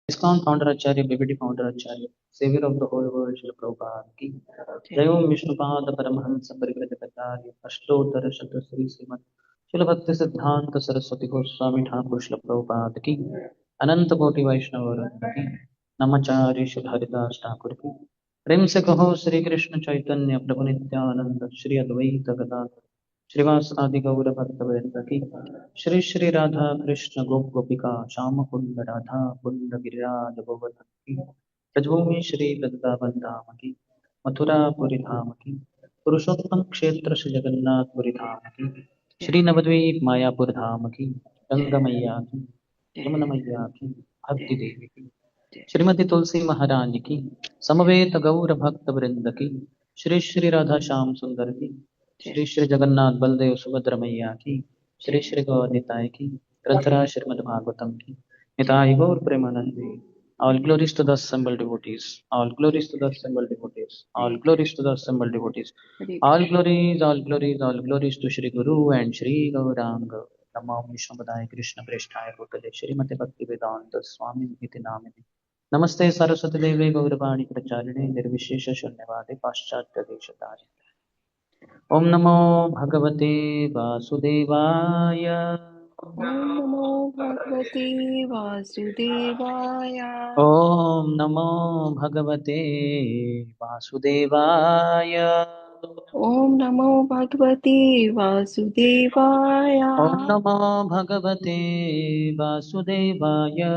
ISKCON founder Acharya, BBT founder Acharya, savior of the whole world, Srila Prabhupada ki. Jai Om Vishnupada Paramahansa Parivrajapacharya, Ashtottara Shata Sri Srimad Srila Bhakti Siddhanta Saraswati Goswami Thakur Srila Prabhupada ki. अनंत कोटि वैष्णव वृंद की नमचार्य श्री हरिदास ठाकुर की प्रेम से कहो श्री कृष्ण चैतन्य प्रभु नित्यानंद श्री अद्वैत गदाधर श्रीवास आदि गौर भक्त वृंद की श्री श्री राधा कृष्ण गोप गोपिका श्याम कुंड राधा कुंड गिरिराज गोवर्धन की ब्रजभूमि श्री वृंदावन धाम की मथुरापुरी धाम की पुरुषोत्तम क्षेत्र श्री जगन्नाथपुरी धाम की श्री नवद्वीप मायापुर धाम की गंगा मैया की यमुना मैया की भक्ति देवी की श्रीमती तुलसी महाराज की समवेत गौर भक्त वृंद की श्री श्री राधा श्याम सुंदर की श्री श्री जगन्नाथ बलदेव सुभद्र मैया की श्री श्री गौरताय की ग्रंथराज श्रीमद् भागवतम की निताय गौर प्रेमानंदे all glories to the assembled devotees all glories to the assembled devotees all glories to the assembled devotees all glories to Shri Guru and Shri Gauranga Namo Vishnupadaya Krishna Preshthaya Bhutale Shrimate Bhaktivedanta Swami Niti Namine Namaste Saraswati Devi Gaurvani Pracharine Nirvishesha Shunyavade Paschatya Deshatari Om Namo Bhagavate Vasudevaya Om Namo Bhagavate Vasudevaya. Om Namo Bhagavate Vasudevaya Om Namo Bhagavate Vasudevaya. Om Namo Bhagavate Vasudevaya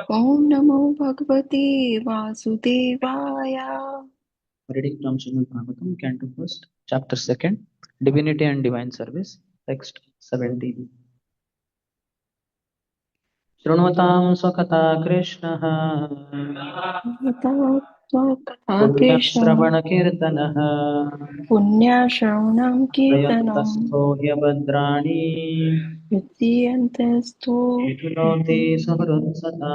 Om Namo Bhagavate Vasudevaya. Reading from Srimad Bhagavatam, Canto First, Chapter Second, Divinity and Divine Service, Text 17. शृण्वतां स्वकथा कृष्णः Katha Krishna पुण्यश्रवणकीर्तनः Punya Shravanam Kirtanam प्रयन्तस्थो ह्यभद्राणि Vidyantasto विधुनोति सुहृत्सता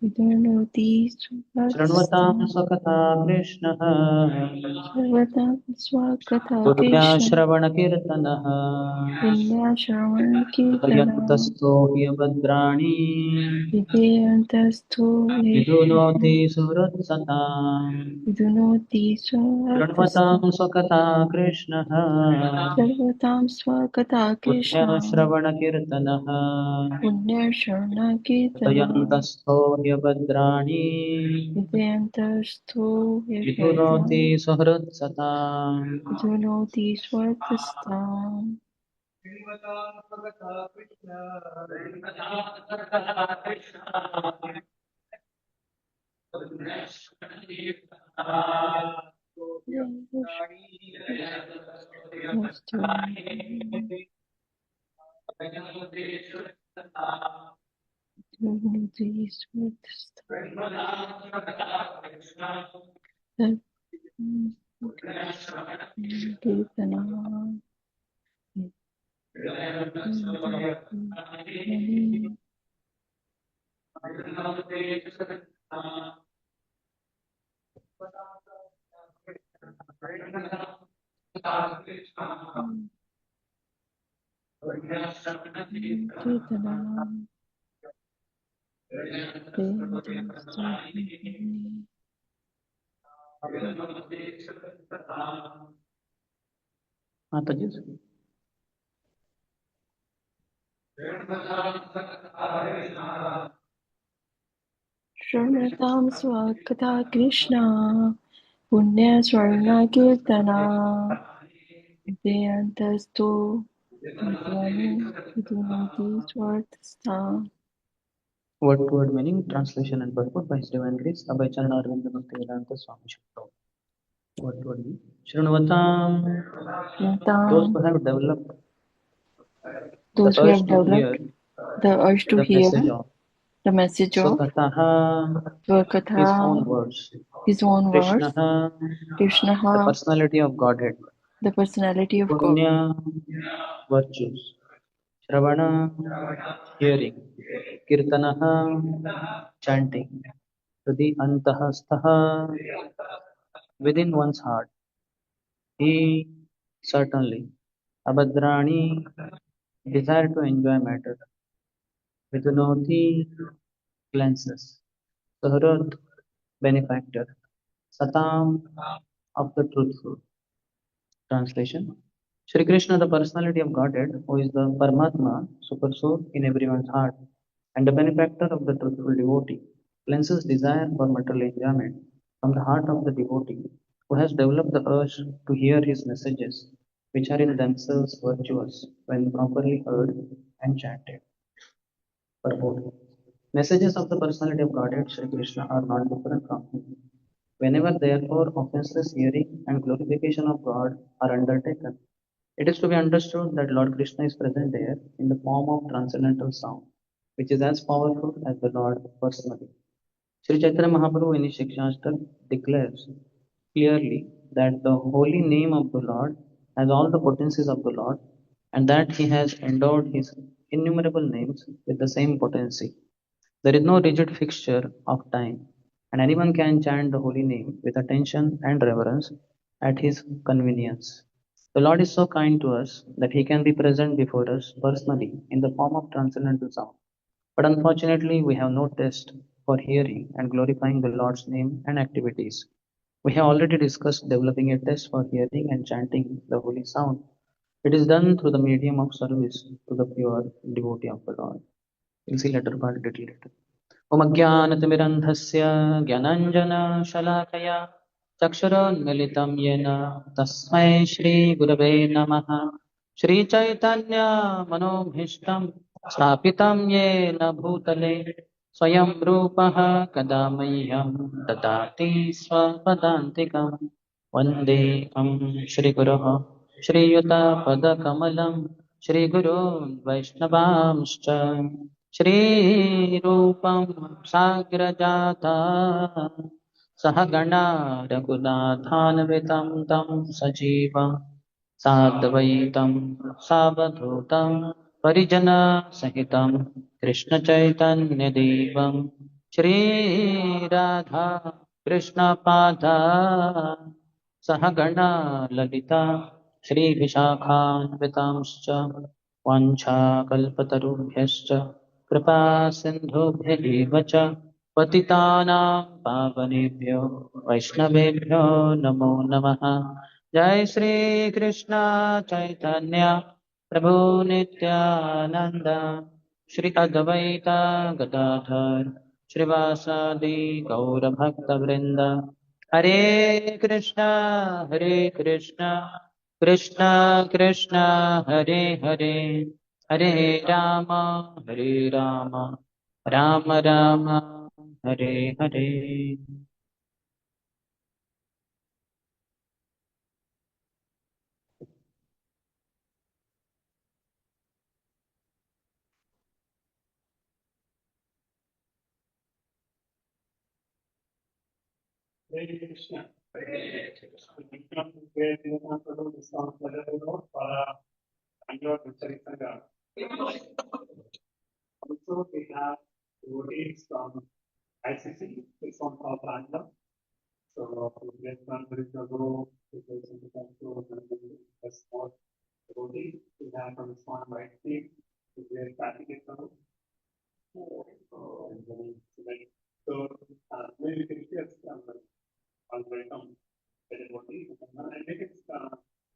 Vidyanoti शृण्वतां Suvatstam स्वकथा कृष्णः Sarvata Swakatha Krishna पुण्यश्रवणकीर्तनः Punya Shravan Kirtanam प्रयन्तस्थो ह्यभद्राणि Vidyantasto विधुनोति सुहृत्सता Vidunoti शृण्वतां Swatastam स्वकथा कृष्णः Sarvatam Swakatha Krishna पुण्यश्रवणकीर्तनः Punya Sharana Kirtanam हृदयन्तस्थो ह्यभद्राणि Vidyantasto विधुनोति Vidyantam सुहृत्सता Vidunoti Swatastam. माता जी Shrunatam Swakatha Krishna Punya Swarna Kirtana Vidyantasto Vidunoti Swartasta. Word to word meaning, translation and purport by His Divine Grace, Abhay Charan Arvinda Bhaktivedanta Swami Shukta. Word to word meaning, Shrunvatam, those who have developed the urge to hear the urge to the hear message of Swakataha, his own words, his own words, Krishna, the personality of Godhead, the personality of God, Punya, virtues, Shravana, hearing, Kirtanaha, chanting, Hridi Antahasthaha, within one's heart, he certainly, Abhadrani, desire to enjoy matter, Vidunoti, glances, Saharad, benefactor. Satam, of the truthful. Translation. Shri Krishna, the personality of Godhead, who is the Paramatma, Supersoul in everyone's heart, and the benefactor of the truthful devotee, cleanses desire for material enjoyment from the heart of the devotee, who has developed the urge to hear his messages, which are in themselves virtuous when properly heard and chanted. Purport. Messages of the personality of Godhead, Shri Krishna, are not different from him. Whenever, therefore, offenseless hearing and glorification of God are undertaken, it is to be understood that Lord Krishna is present there in the form of transcendental sound, which is as powerful as the Lord personally. Sri Chaitanya Mahaprabhu in his Shikshastra declares clearly that the holy name of the Lord has all the potencies of the Lord, and that he has endowed his innumerable names with the same potency. There is no rigid fixture of time, and anyone can chant the holy name with attention and reverence at his convenience. The Lord is so kind to us that he can be present before us personally in the form of transcendental sound. But unfortunately, we have no test for hearing and glorifying the Lord's name and activities. We have already discussed developing a test for hearing and chanting the holy sound. It is done through the medium of service to the pure devotee of the Lord. We'll see later part little later. ओमज्ञानतिमिरन्धस्य ज्ञानाञ्जनशलाकया चक्षुरोन्मिलितं येन तस्मै श्रीगुरवे नमः श्रीचैतन्यमनोभीष्टं स्थापितं येन भूतले स्वयं रूपः कदा मह्यं ददाति स्वपदान्तिकं वन्देऽहं श्रीगुरोः श्रीयुतपदकमलं श्रीगुरोन् वैष्णवांश्च श्रीरूपं साग्रजाता सहगणा रघुनाथान्वितं तं सजीवं साद्वैतं सावधूतं परिजनसहितं कृष्णचैतन्यदेवं श्रीराधा कृष्णपादा सहगणा ललिता श्रीविशाखान्वितांश्च वाञ्छाकल्पतरुभ्यश्च कृपा सिन्धुभ्यैव च पतितानां पावनेभ्यो वैष्णवेभ्यो नमो नमः। जय श्री कृष्ण चैतन्य प्रभु नित्यानंद श्री अद्वैत गदाधर श्रीवासादि गौरभक्तवृंद हरे Krishna Krishna Krishna Hare Hare Hare Ram Ram Ram Hare Hare. Hare Krishna. Hare Krishna. We come to pray the Lord the song para Bangalore Victory Sangha. Also, we have devotees from ICC, it's on called Bangalore. So, we get one very ago, because in the control the small devotee, we have from Swan White Team, we are starting it now. So, very gracious, all welcome everybody. And I think it's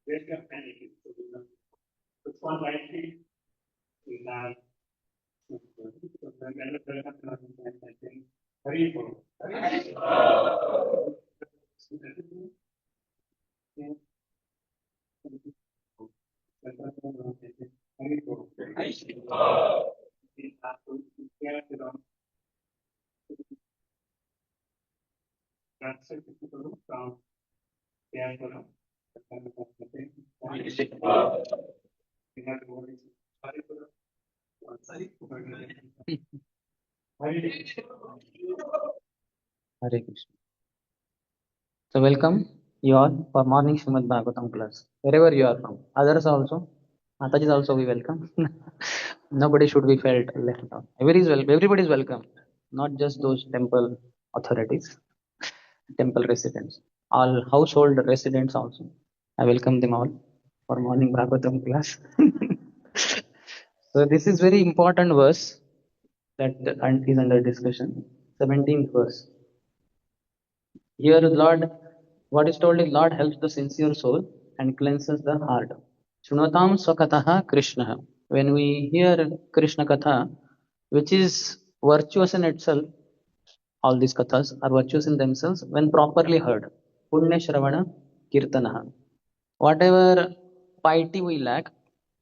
great to have many. So, Swan White Team, we have Hari Bol. Hare Krishna. So welcome you all for morning Srimad Bhagavatam class. Wherever you are from, others also, Mataji also we welcome. Nobody should be felt left out. Everybody is welcome, not just those temple authorities, temple residents, all household residents also. I welcome them all for morning Bhagavatam class. So this is very important verse that is under discussion. 17th verse. Here, Lord, what is told is Lord helps the sincere soul and cleanses the heart. Shrunatam Swakataha Krishna. When we hear Krishna Katha, which is virtuous in itself, all these kathas are virtuous in themselves when properly heard. Punya Shravana Kirtanaha. Whatever piety we lack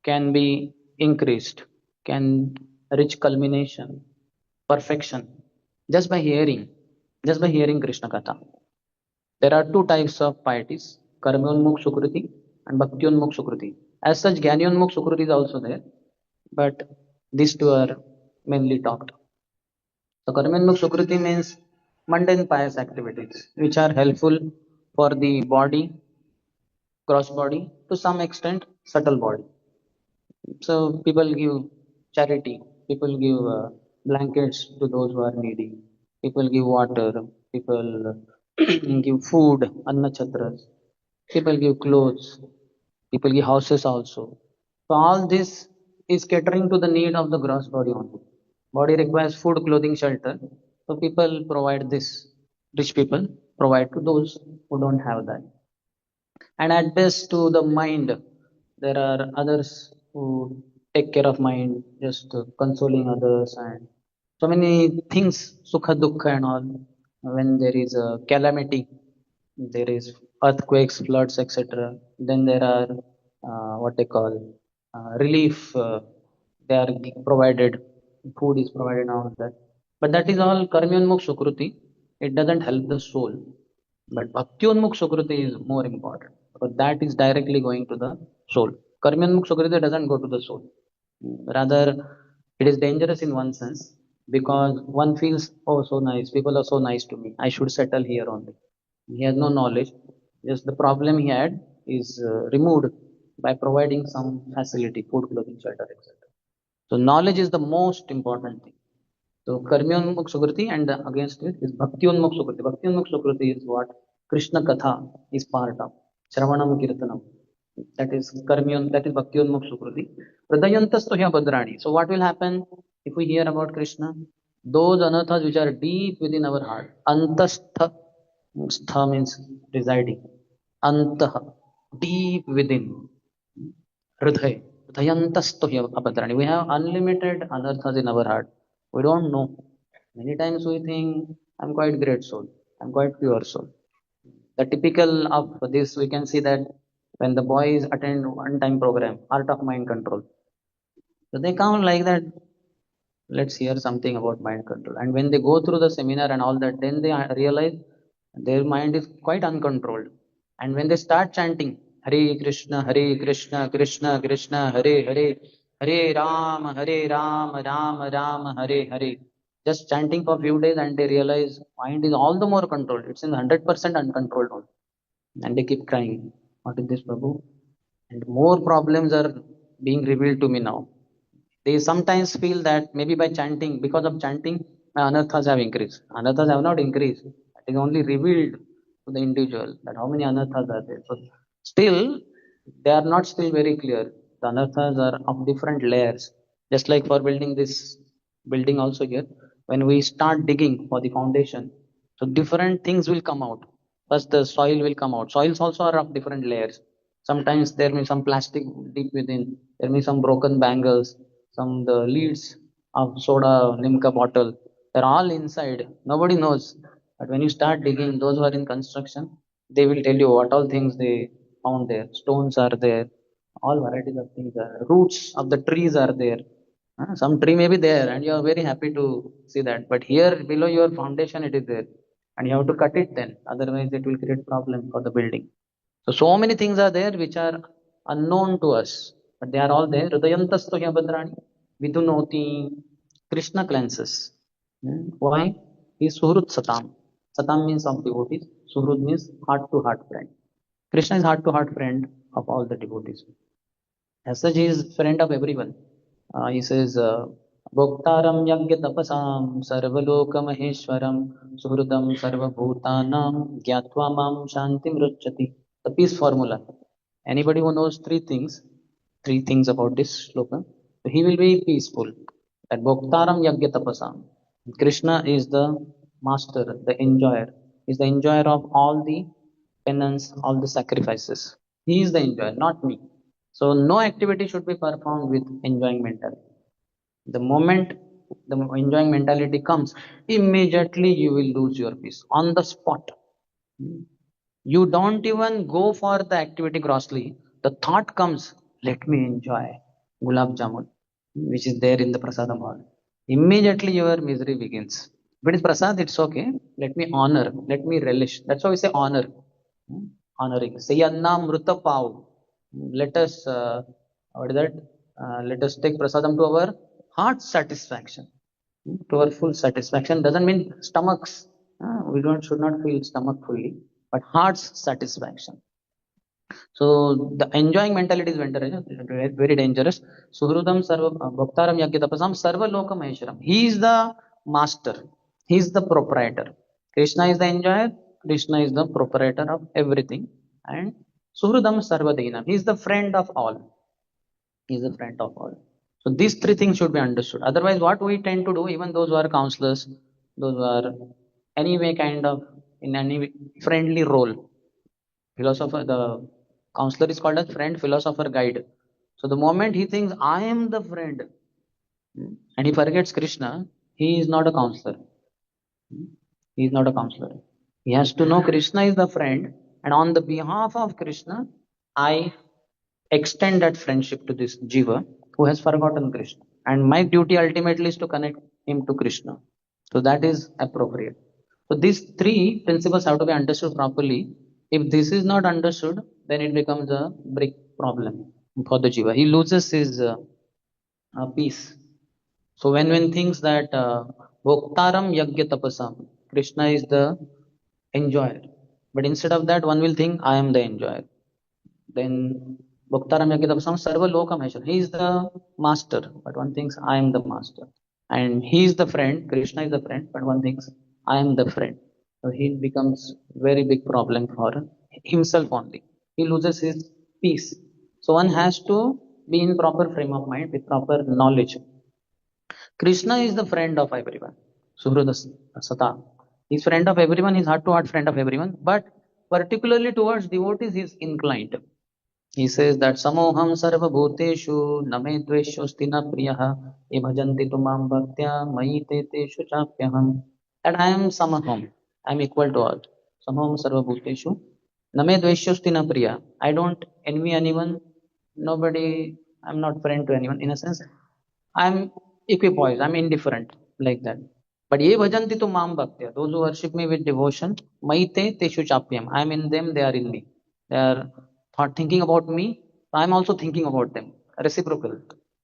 can be increased, can reach culmination, perfection, just by hearing Krishna Katha. There are two types of pieties, Karmyonmukh Sukriti and Bhaktyonmukh Sukriti. As such, Jnanyonmukh Sukriti is also there, but these two are mainly talked. So Karmyonmukh Sukriti means mundane pious activities, which are helpful for the body, gross body, to some extent, subtle body. So people give charity, people give blankets to those who are needy, people give water, people give food, anna chatras, people give clothes, people give houses also. So all this is catering to the need of the gross body only. Body requires food, clothing, shelter. So people provide this. Rich people provide to those who don't have that. And at best to the mind, there are others who take care of mind, just consoling others and so many things, sukha dukkha and all. When there is a calamity, there is earthquakes, floods, etc., then there are what they call relief, they are provided, food is provided and all that, but that is all karmyonmukh sukruti. It doesn't help the soul. But Bhaktyonmukh Sukriti is more important because that is directly going to the soul. Karmyonmukh Sukriti doesn't go to the soul. Rather, it is dangerous in one sense because one feels, oh, so nice, people are so nice to me, I should settle here only. He has no knowledge. Just the problem he had is removed by providing some facility, food, clothing, shelter, etc. So, knowledge is the most important thing. So Karmyonmukh Sukriti and against it is Bhaktyonmukh Sukriti. Bhaktyonmukh Sukriti is what Krishna Katha is part of. Shravanam Kirtanam. That is Karmyon, that is Bhaktyonmukh Sukriti. Hridayantastohya Badrani. So what will happen if we hear about Krishna? Those anarthas which are deep within our heart. Antastha. Stha means residing. Antah. Deep within. Hriday. Hridayantastohya Badrani. We have unlimited anarthas in our heart. We don't know. Many times we think, I'm quite great soul, I'm quite pure soul. The typical of this, we can see that when the boys attend one-time program, Art of Mind Control. So they come like that, let's hear something about mind control. And when they go through the seminar and all that, then they realize their mind is quite uncontrolled. And when they start chanting, Hare Krishna, Krishna Krishna, Hare Hare, Hare Ram, Ram Ram, Hare Hare. Just chanting for a few days and they realize mind is all the more controlled. It's in 100% uncontrolled only. And they keep crying, what is this, Prabhu? And more problems are being revealed to me now. They sometimes feel that maybe by chanting, because of chanting, my anarthas have increased. Anarthas have not increased. It is only revealed to the individual that how many anarthas are there. So still, they are not still very clear. The anarthas are of different layers. Just like for building this building also here, when we start digging for the foundation, so different things will come out. First, the soil will come out. Soils also are of different layers. Sometimes there may be some plastic deep within. There may be some broken bangles, some the leads of soda, Limca bottle. They're all inside. Nobody knows. But when you start digging, those who are in construction, they will tell you what all things they found there. Stones are there. All varieties of things are. Roots of the trees are there. Some tree may be there and you are very happy to see that. But here below your foundation it is there. And you have to cut it then. Otherwise it will create problem for the building. So many things are there which are unknown to us. But they are all there. Hridayantastohya Badrani. Vidunoti. Krishna cleanses. Why? He is Suhrut Satam. Satam means of devotees. Suhrut means heart to heart friend. Krishna is heart to heart friend of all the devotees. As such, he is friend of everyone. He says, Bhoktaram Yagya Tapasam Sarvaloka Maheshwaram Suhridam Sarvabhutanam Gyatva Mam Shantim Ruchati. The peace formula. Anybody who knows three things about this sloka, he will be peaceful. That Bhoktaram Yagya Tapasam. Krishna is the master, the enjoyer. He's the enjoyer of all the penance, all the sacrifices. He is the enjoyer, not me. So no activity should be performed with enjoying mentality. The moment the enjoying mentality comes, immediately you will lose your peace on the spot. You don't even go for the activity grossly. The thought comes, let me enjoy gulab jamun, which is there in the prasadam hall. Immediately your misery begins. If it is prasad, it's okay. Let me honor, let me relish. That's why we say honor. Honoring. Sayanna mruta pav. Let us, what is that? Let us take prasadam to our heart satisfaction, to our full satisfaction. Doesn't mean stomachs. We don't should not feel stomach fully, but heart's satisfaction. So the enjoying mentality is very dangerous. Suhrudam sarva bhaktaram yagyatapasam sarva lokam maheshwaram. He is the master. He is the proprietor. Krishna is the enjoyer. Krishna is the proprietor of everything. And Suhrudam sarva dinam. He is the friend of all. He is the friend of all. So these three things should be understood. Otherwise, what we tend to do, even those who are counselors, those who are anyway kind of in any friendly role, philosopher, the counselor is called as friend, philosopher, guide. So the moment he thinks I am the friend, and he forgets Krishna, he is not a counselor. He is not a counselor. He has to know Krishna is the friend, and on the behalf of Krishna, I extend that friendship to this jiva who has forgotten Krishna. And my duty ultimately is to connect him to Krishna. So that is appropriate. So these three principles have to be understood properly. If this is not understood, then it becomes a big problem for the jiva. He loses his peace. So when one thinks that Bhoktaram Yagya Tapasam, Krishna is the enjoyer. But instead of that, one will think I am the enjoyer. Then Bhaktaram Yagidapasam Sarva Loka Maheshwar. He is the master, but one thinks I am the master. And he is the friend, Krishna is the friend, but one thinks I am the friend. So he becomes very big problem for himself only. He loses his peace. So one has to be in proper frame of mind with proper knowledge. Krishna is the friend of everyone. Suhrada Sata. He's friend of everyone, he's heart to heart friend of everyone, but particularly towards devotees, he is inclined. He says that Samoham Sarva Bhuteshu Name Dveshosti na Priyaha Ye Bhajanti Tumam Bhaktya Mayi Te Teshu Chapyaham. That I am Samaham. I am equal to all. Samaham Sarva Bhuteshu Name Dveshosti na Priya. I don't envy anyone. Nobody, I'm not friend to anyone. In a sense, I'm equipoised. I'm indifferent like that. But ye bhajanti tu mam bhaktya. Those who worship me with devotion, maite teshu chapyam. I'm in them, they are in me. They are thinking about me. I'm also thinking about them. Reciprocal.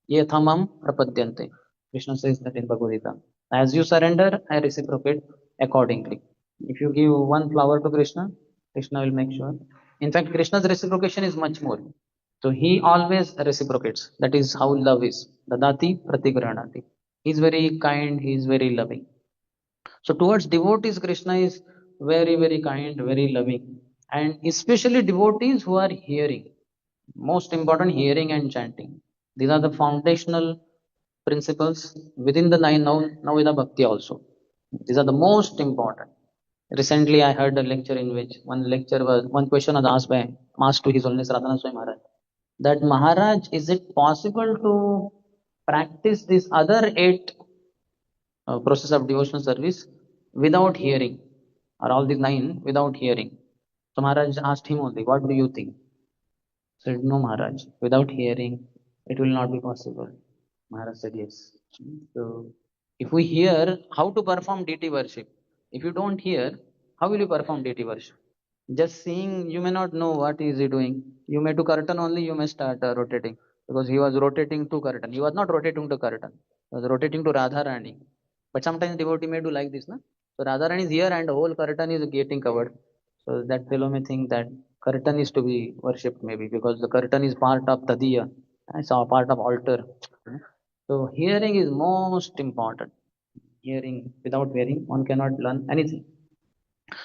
Ye thamam prapadyante. Krishna says that in Bhagavad Gita. As you surrender, I reciprocate accordingly. If you give one flower to Krishna, Krishna will make sure. In fact, Krishna's reciprocation is much more. So he always reciprocates. That is how love is. Dadati pratigranati. He is very kind, he is very loving. So towards devotees, Krishna is very, very kind, very loving. And especially devotees who are hearing. Most important, hearing and chanting. These are the foundational principles within the nine Navida Bhakti also. These are the most important. Recently, I heard a lecture in which one question was asked to His Holiness Radhana Swami Maharaj. That Maharaj, is it possible to practice this other 8 process of devotional service without hearing, or all these 9 without hearing? So Maharaj asked him only, what do you think? Said, no, Maharaj, without hearing, it will not be possible. Maharaj said, yes. So, if we hear how to perform deity worship, if you don't hear, how will you perform deity worship? Just seeing, you may not know what is he doing. You may do curtain only, you may start rotating. Because he was rotating to curtain. He was not rotating to curtain. He was rotating to Radharani. But sometimes devotee may do like this, na? So Radharani is here and the whole curtain is getting covered. So that fellow may think that curtain is to be worshipped maybe because the curtain is part of Tadiya. It's a part of altar. So hearing is most important. Hearing, without hearing, one cannot learn anything.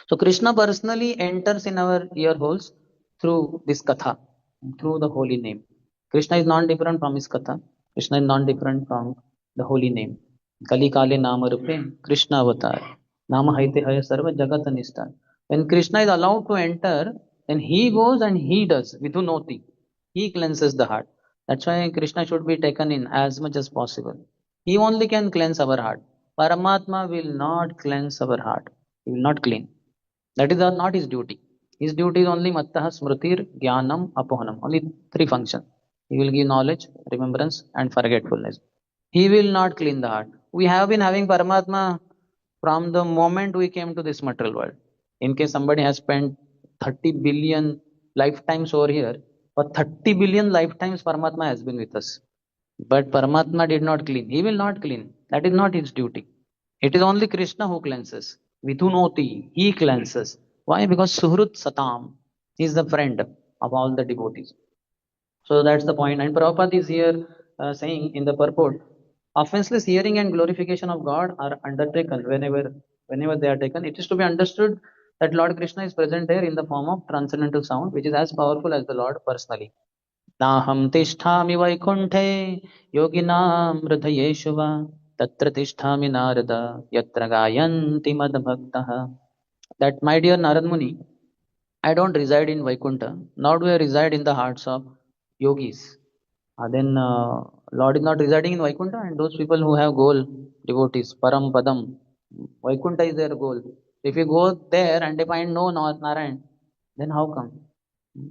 So Krishna personally enters in our ear holes through this katha, through the holy name. Krishna is non-different from his katha. Krishna is non-different from the holy name. Kali Kale Nama Rupe, Krishna Avatar. Nama haite haya sarva jagat anistan. When Krishna is allowed to enter, then he goes and he does vidhunoti. He cleanses the heart. That's why Krishna should be taken in as much as possible. He only can cleanse our heart. Paramatma will not cleanse our heart. He will not clean. That is not his duty. His duty is only mattah smritir jnanam apohanam. Only three functions. He will give knowledge, remembrance, and forgetfulness. He will not clean the heart. We have been having Paramatma from the moment we came to this material world. In case somebody has spent 30 billion lifetimes over here, for 30 billion lifetimes Paramatma has been with us. But Paramatma did not clean. He will not clean. That is not his duty. It is only Krishna who cleanses. Vidhunoti, he cleanses. Why? Because Suhrut Satam is the friend of all the devotees. So that's the point. And Prabhupada is here saying in the purport, offenseless hearing and glorification of God are undertaken whenever they are taken. It is to be understood that Lord Krishna is present here in the form of transcendental sound, which is as powerful as the Lord personally. नाहं तिष्ठामि वैकुण्ठे योगिनां हृदयेषु वा तत्र तिष्ठामि नारद यत्र गायन्ति मद्भक्तः. That my dear Narad Muni, I don't reside in Vaikuntha, nor do I reside in the hearts of yogis. Then Lord is not residing in Vaikuntha, and those people who have goal, devotees, Param Padam, Vaikuntha is their goal. If you go there and they find no Narayan, then how come?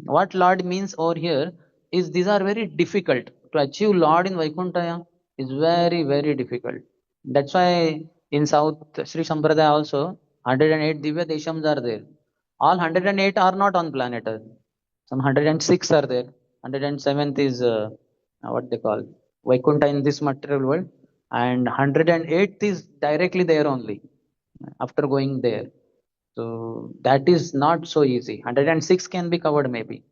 What Lord means over here is these are very difficult. To achieve Lord in Vaikuntha is very, very difficult. That's why in South Sri Sampradaya also 108 Divya Deshams are there. All 108 are not on planet Earth. Some 106 are there. 107th is what they call Vaikuntha in this material world, and 108th is directly there only after going there. So that is not so easy. 106 can be covered maybe,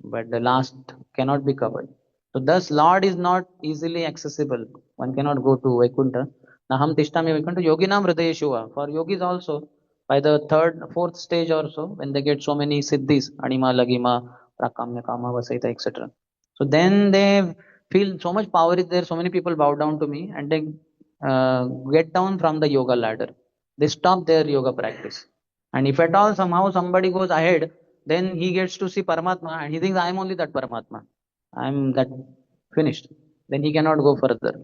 but the last cannot be covered. So thus Lord is not easily accessible. One cannot go to Vaikuntha. Naham tishtami Vaikuntha yoginam hridayeshuva. For yogis also, by the third, fourth stage or so, when they get so many siddhis, anima, lagima, prakamya, kama, vasaita, etc. So then they feel so much power is there, so many people bow down to me and they get down from the yoga ladder. They stop their yoga practice. And if at all somehow somebody goes ahead, then he gets to see Paramatma and he thinks I am only that Paramatma. I am that finished. Then he cannot go further.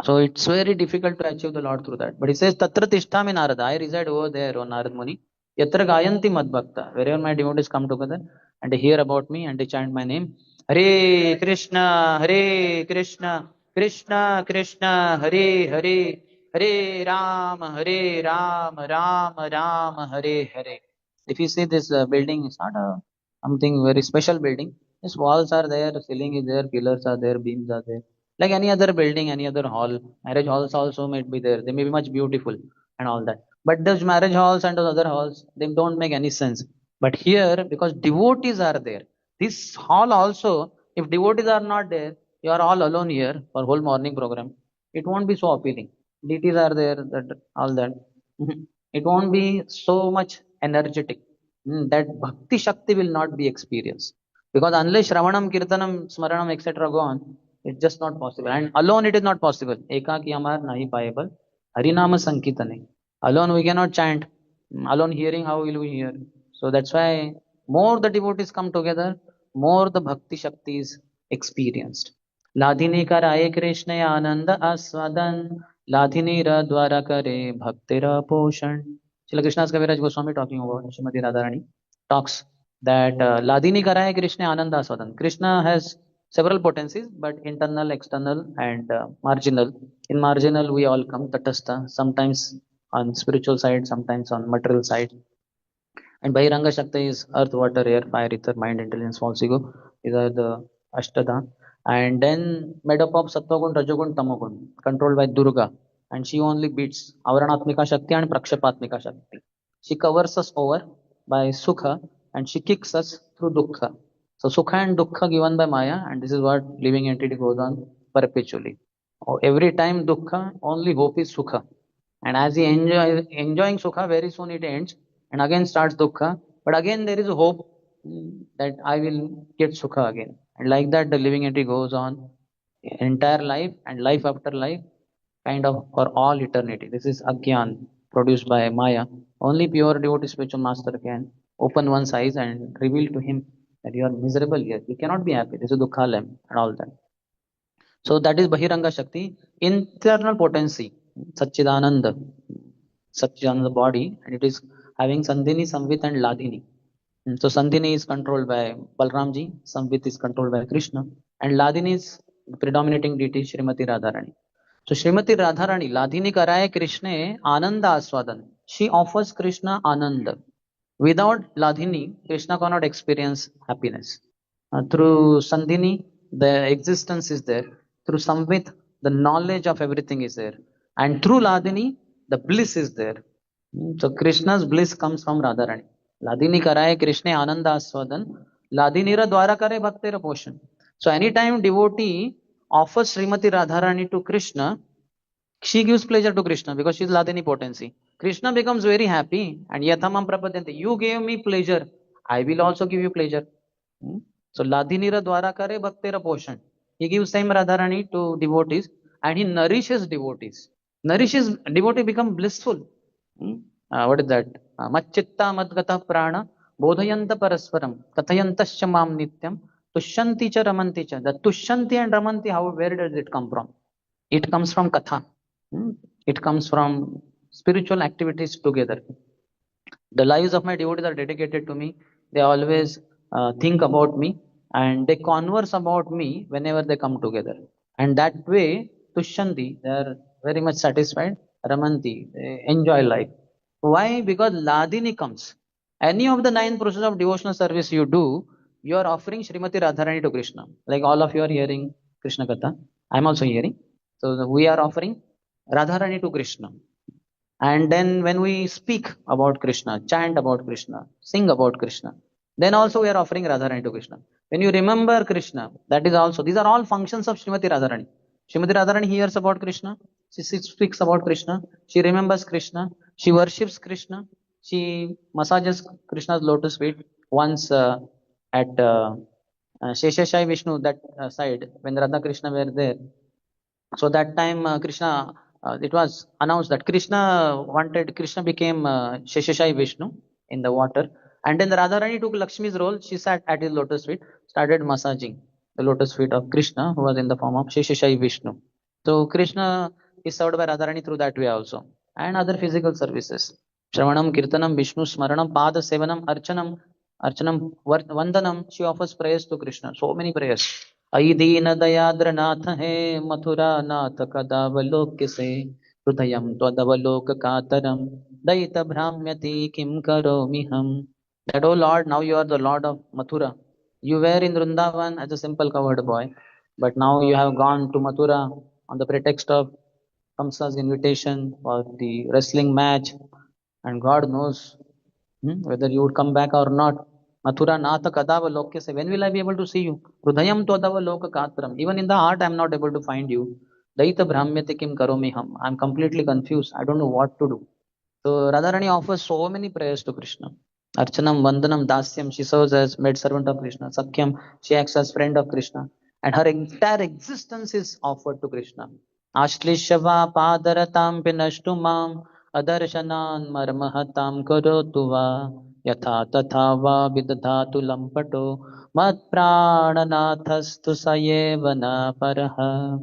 So it's very difficult to achieve the Lord through that. But he says, Tatra Tishtami Narada. I reside over there, O Narad Muni. Yatra Gayanti Madbhakta. Wherever my devotees come together and they hear about me and they chant my name. Hare Krishna, Hare Krishna, Krishna Krishna, Hare Hare, Hare Ram, Ram Ram, Hare Hare. If you see this building, it's not something very special building. These walls are there, ceiling is there, pillars are there, beams are there. Like any other building, any other hall, marriage halls also might be there. They may be much beautiful and all that. But those marriage halls and those other halls, they don't make any sense. But here, because devotees are there, this hall also, if devotees are not there, you are all alone here for whole morning program. It won't be so appealing. Deities are there, that all that. It won't be so much energetic. That bhakti shakti will not be experienced. Because unless Shravanam, Kirtanam, Smaranam, etc. go on, it's just not possible. And alone it is not possible. Ekaki amar nahi payable. Harinama Sankitane. Alone we cannot chant. Alone hearing, how will we hear? So that's why more the devotees come together, more the bhakti shakti is experienced. लाधिनी कराये कृष्ण आनंद आस्वादन लाधिनी र द्वारा करे भक्तिर पोषण. Srila Krishna's Kaviraj Goswami talking about Srimati Radharani talks that Ladini Karaya Krishna Ananda Aswadan. Krishna has several potencies, but internal, external, and marginal. In marginal, we all come tatastha, sometimes on spiritual side, sometimes on material side. And Bahiranga Shakti is earth, water, air, fire, ether, mind, intelligence, false ego. These are the Ashtada. And then made up of Sattvagun, Rajogun, Tamogun, controlled by Durga. And she only beats Avaranatmika Shakti and Prakshapatmika Shakti. She covers us over by Sukha and she kicks us through Dukkha. So Sukha and Dukkha given by Maya, and this is what living entity goes on perpetually. Every time Dukkha, only hope is Sukha. And as he enjoying Sukha, very soon it ends and again starts Dukkha. But again there is a hope that I will get Sukha again. And like that the living entity goes on entire life and life after life, kind of for all eternity. This is Agyan. produced by Maya. Only pure devotee spiritual master can open one's eyes and reveal to him that you are miserable here. You cannot be happy. This is Dukhalem and all that. So that is Bahiranga Shakti, internal potency, Satchidananda, Satchidananda body, and it is having Sandhini, Samvit, and Ladini. So Sandhini is controlled by Balramji, Samvit is controlled by Krishna, and Ladini is the predominating deity Srimati Radharani. So Srimati Radharani, Ladini Karaye Krishna Ananda Aswadan. She offers Krishna Ananda. Without Ladini, Krishna cannot experience happiness. Through Sandhini, the existence is there. Through Samvit, the knowledge of everything is there. And through Ladini, the bliss is there. So Krishna's bliss comes from Radharani. Ladini karaye Krishna Ananda Aswadan. Ladinira dwara kare bhaktera poshan. So anytime devotee offers Srimati Radharani to Krishna, she gives pleasure to Krishna because she is Ladini potency. Krishna becomes very happy and Yathamam Prapadanti. You gave me pleasure, I will also give you pleasure. So Ladinira dwara kare bhaktera poshan. He gives same Radharani to devotees and he nourishes devotees. Nourishes devotee become blissful. What is that? Macchitta madgata prana bodhayanta parasparam kathayantascha mam nityam tushyanti cha ramanti cha. The tushyanti and ramanti, how, where does it come from? It comes from katha. It comes from spiritual activities together. The lives of my devotees are dedicated to me. They always think about me and they converse about me whenever they come together. And that way, Tushyanti, they are very much satisfied. Ramanti, they enjoy life. Why? Because Ladini comes. Any of the 9 processes of devotional service you do, you are offering Srimati Radharani to Krishna. Like all of you are hearing Krishna Katha. I am also hearing. So we are offering Radharani to Krishna. And then when we speak about Krishna, chant about Krishna, sing about Krishna, then also we are offering Radharani to Krishna. When you remember Krishna, that is also, these are all functions of Srimati Radharani. Srimati Radharani hears about Krishna, she speaks about Krishna, she remembers Krishna, she worships Krishna, she massages Krishna's lotus feet. Once at Sheshashai Vishnu, that side, when Radha Krishna were there, so that time Krishna, it was announced that Krishna became Sheshashai Vishnu in the water. And then Radharani took Lakshmi's role. She sat at his lotus feet, started massaging the lotus feet of Krishna, who was in the form of Sheshashai Vishnu. So Krishna is served by Radharani through that way also. And other physical services. Shravanam, Kirtanam, Vishnu, Smaranam, Pada Sevanam, Archanam, Vandanam. She offers prayers to Krishna. So many prayers. अयि दीन दयाद्र नाथ है मथुरा नाथ कदावलोक्य से हृदयं त्वदवलोक कातरम दयित भ्राम्यति किम करोमि हम. That, oh Lord, now you are the Lord of Mathura. You were in Vrindavan as a simple covered boy, but now you have gone to Mathura on the pretext of Kamsa's invitation for the wrestling match, and God knows whether you would come back or not. Mathura Natha Kadava Lokya say, when will I be able to see you? Hrudayam Todava Loka Katram. Even in the heart, I am not able to find you. Daita Brahmyate Kim Karomi Ham. I am completely confused. I don't know what to do. So Radharani offers so many prayers to Krishna. Archanam, Vandanam, Dasyam, she serves as maid servant of Krishna. Sakyam, she acts as friend of Krishna. And her entire existence is offered to Krishna. Ashlishava Padaratam Pinashtu Mam Adarshanan Marmahatam Karotuva Yatha Tatha Vidadhatu Lampato Mat Prananathastu Sayevana Paraha.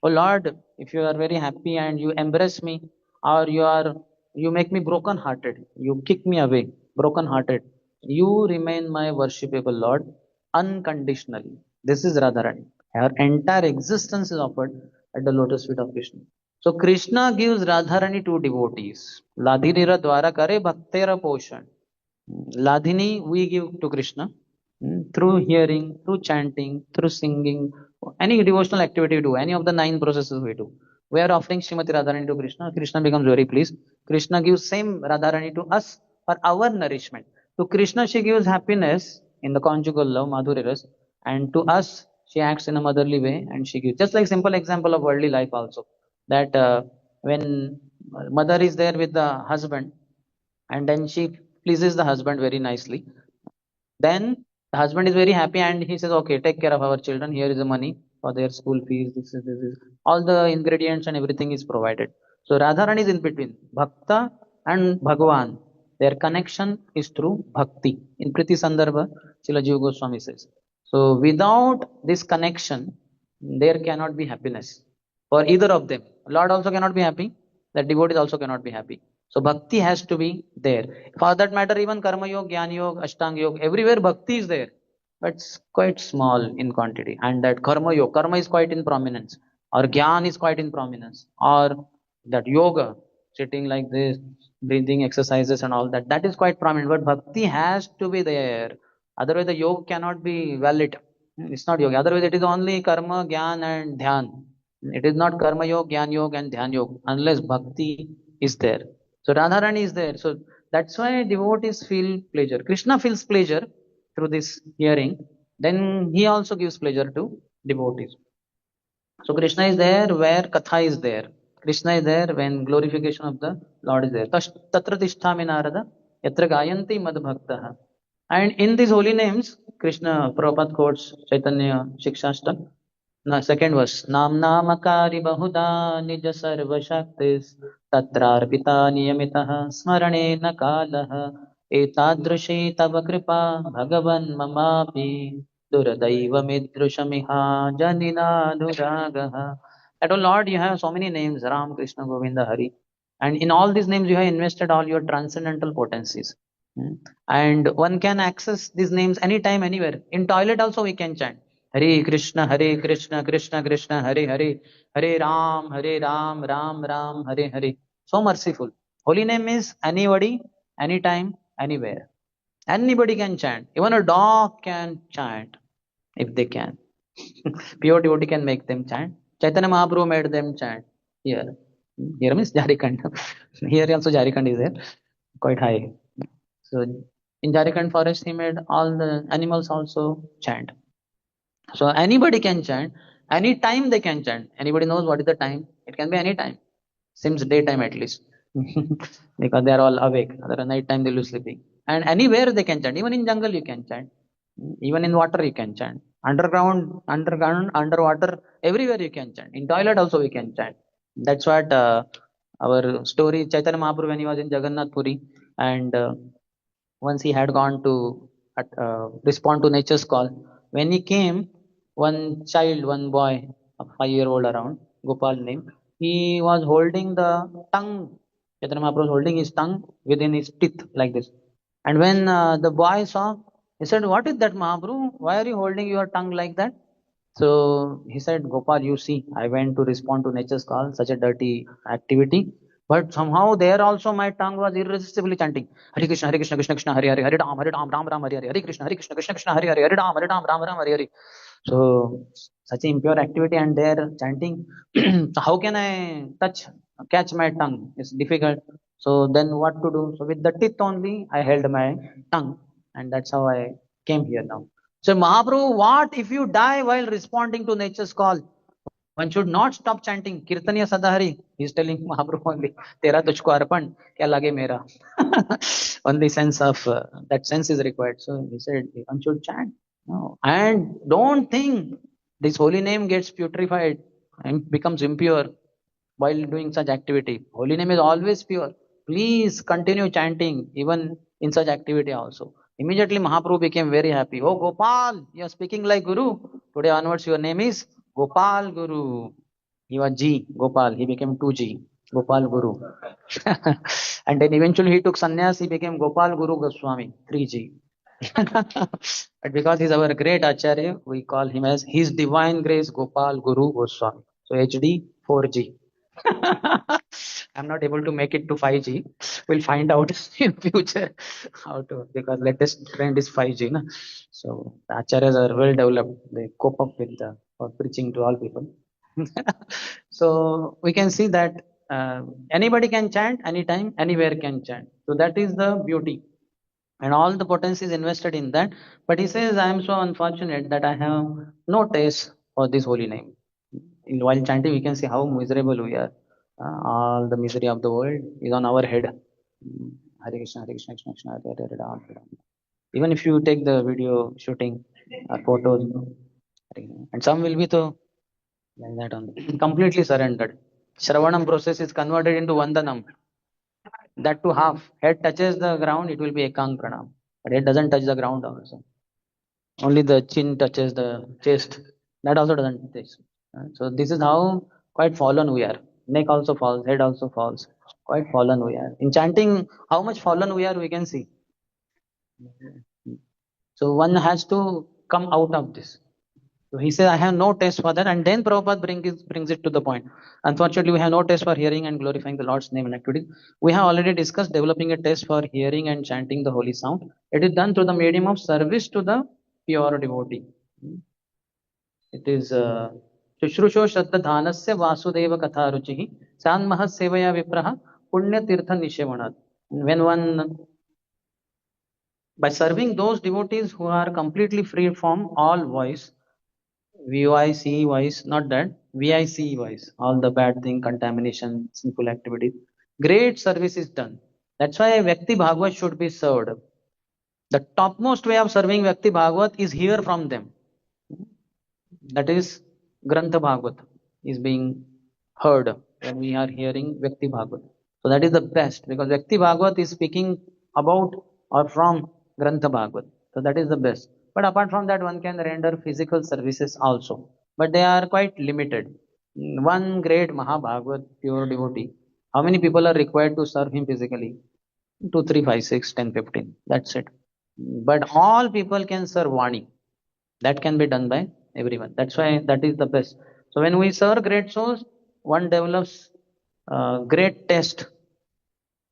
Oh Lord, if you are very happy and you embrace me, or you make me broken hearted, you kick me away, broken hearted, you remain my worshipable Lord unconditionally. This is Radharani. Her entire existence is offered at the lotus feet of Krishna. So Krishna gives Radharani to devotees. Ladhinira dwara kare bhaktera poshan. Ladhini we give to Krishna through hearing, through chanting, through singing, any devotional activity we do, any of the 9 processes we do. We are offering Srimati Radharani to Krishna. Krishna becomes very pleased. Krishna gives same Radharani to us for our nourishment. To Krishna she gives happiness in the conjugal love, Madhurya Ras, and to us she acts in a motherly way and she gives. Just like simple example of worldly life also. That when mother is there with the husband and then she pleases the husband very nicely, then the husband is very happy and he says, okay, take care of our children. Here is the money for their school fees. This. All the ingredients and everything is provided. So Radharani is in between. Bhakta and Bhagavan. Their connection is through bhakti. In Priti Sandarbha, Srila Jiva Goswami says. So without this connection, there cannot be happiness for either of them. Lord also cannot be happy, the devotees also cannot be happy. So bhakti has to be there. For that matter, even Karma Yoga, Jnana Yoga, Ashtanga Yoga, everywhere bhakti is there, but it's quite small in quantity. And that Karma Yoga, Karma is quite in prominence, or Jnana is quite in prominence, or that yoga, sitting like this, breathing exercises and all that, that is quite prominent. But bhakti has to be there. Otherwise, the yoga cannot be valid. It's not yoga. Otherwise, it is only karma, jnana, and dhyan. It is not karma yoga, jnana yoga, and dhyan yoga unless bhakti is there. So Radharani is there. So that's why devotees feel pleasure. Krishna feels pleasure through this hearing. Then he also gives pleasure to devotees. So Krishna is there where Katha is there. Krishna is there when glorification of the Lord is there. Tatra tishtami narada yatra gayanti mad bhaktaha. And in these holy names, Krishna, Prabhupada quotes Chaitanya Shikshashtam. Second verse. Namnamakari bahuda nija sarva shaktis tatrarpita niyamitaha smarane na kalaha etadrushe tava kripa bhagavan mamapi duradaiva midrushamiha janina nuragaha. That, oh Lord, you have so many names, Ram, Krishna, Govinda, Hari. And in all these names, you have invested all your transcendental potencies. And one can access these names anytime, anywhere. In toilet also we can chant. Hare Krishna, Krishna Krishna, Hare Hare, Hare Ram, Ram Ram, Hare Hare. So merciful. Holy name is anybody, anytime, anywhere. Anybody can chant. Even a dog can chant if they can. Pure devotee can make them chant. Chaitanya Mahaprabhu made them chant. Here. Here means Jharkhand. Here also Jharkhand is there. Quite high. So in Jharkhand forest, he made all the animals also chant. So anybody can chant. Any time they can chant. Anybody knows what is the time? It can be any time. Seems daytime at least. Because they are all awake. Other night time they will sleeping. And anywhere they can chant. Even in jungle you can chant. Even in water you can chant. Underground, underwater, everywhere you can chant. In toilet also we can chant. That's what our story, Chaitanya Mahaprabhu, when he was in Jagannath Puri, and once he had gone to respond to nature's call. When he came, one child, one boy, a 5-year-old around, Gopal name, he was holding the tongue. Chaitanya Mahaprabhu was holding his tongue within his teeth like this. And when the boy saw, he said, "What is that, Mahaprabhu? Why are you holding your tongue like that?" So he said, "Gopal, you see, I went to respond to nature's call, such a dirty activity. But somehow there also my tongue was irresistibly chanting, Hare Krishna, Krishna Krishna, Hare Hare, Hare Ram, Ram Ram, Hare Hare, Hare Krishna, Krishna Krishna, Hare Hare, Hare Ram, Ram Ram, Hare Hare." So such impure activity and they're chanting. So how can I catch my tongue? It's difficult. So then what to do? So with the teeth only, I held my tongue, and that's how I came here now. So Mahaprabhu, what if you die while responding to nature's call? One should not stop chanting Kirtaniya Sadahari. He's telling Mahaprabhu only, Tera tujhko arpan, kya lage mera. Only sense of that sense is required. So he said, one should chant. No. And don't think this holy name gets putrefied and becomes impure while doing such activity. Holy name is always pure. Please continue chanting even in such activity also. Immediately Mahaprabhu became very happy. Oh Gopal, you are speaking like Guru. Today onwards your name is Gopal Guru. He was G, Gopal. He became 2G, Gopal Guru. And then eventually he took sannyas. He became Gopal Guru Goswami, 3G. But because he's our great Acharya, we call him as His Divine Grace Gopal Guru Goswami. So HD 4G. I'm not able to make it to 5G. We'll find out in future how to, because latest trend is 5G. Na? So the acharyas are well developed. They cope up with for preaching to all people. So we can see that anybody can chant anytime, anywhere can chant. So that is the beauty. And all the potency is invested in that. But he says, I am so unfortunate that I have no taste for this holy name. While chanting, we can see how miserable we are. All the misery of the world is on our head. Hare Krishna, Hare Krishna, Krishna Krishna, Hare Hare, Ram Ram. Even if you take the video shooting or photos, and some will be to like that only, completely surrendered. Shravanam process is converted into Vandanam. That to half. Head touches the ground, it will be Ekang Pranam. But head doesn't touch the ground also. Only the chin touches the chest. That also doesn't touch. So this is how quite fallen we are. Neck also falls, head also falls. Quite fallen we are. In chanting, how much fallen we are, we can see. So one has to come out of this. So he says, I have no taste for that. And then Prabhupada brings it to the point. Unfortunately, we have no taste for hearing and glorifying the Lord's name and activity. We have already discussed developing a taste for hearing and chanting the holy sound. It is done through the medium of service to the pure devotee. It is Shushrusho Shraddha Dhanasya Vasudeva Katha Ruchihi Sanmaha Sevaya Vipraha Punya Tirtha Nishevanat. When one, by serving those devotees who are completely free from all vice, VIC wise, not that, VIC wise, all the bad thing, contamination, sinful activities. Great service is done. That's why Vyakti Bhagavad should be served. The topmost way of serving Vyakti Bhagavad is hear from them. That is Grantha Bhagavad is being heard when we are hearing Vyakti Bhagavad. So that is the best because Vyakti Bhagavad is speaking about or from Grantha Bhagavad. So that is the best. But apart from that, one can render physical services also. But they are quite limited. One great Mahabhagavad, pure devotee, how many people are required to serve him physically? 2, 3, 5, 6, 10, 15. That's it. But all people can serve Vani. That can be done by everyone. That's why that is the best. So when we serve great souls, one develops great taste.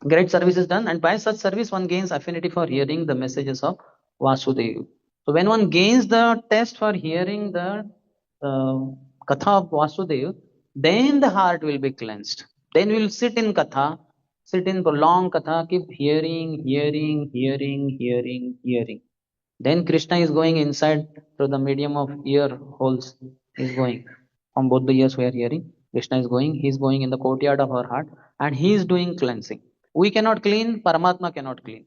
Great service is done, and by such service, one gains affinity for hearing the messages of Vasudeva. So when one gains the taste for hearing the uh, Katha of Vasudeva, then the heart will be cleansed. Then we will sit in Katha, sit in prolonged Katha, keep hearing, hearing, hearing, hearing, hearing. Then Krishna is going inside through the medium of ear holes. Is going from both the ears we are hearing. Krishna is going. He is going in the courtyard of our heart, and he is doing cleansing. We cannot clean. Paramatma cannot clean.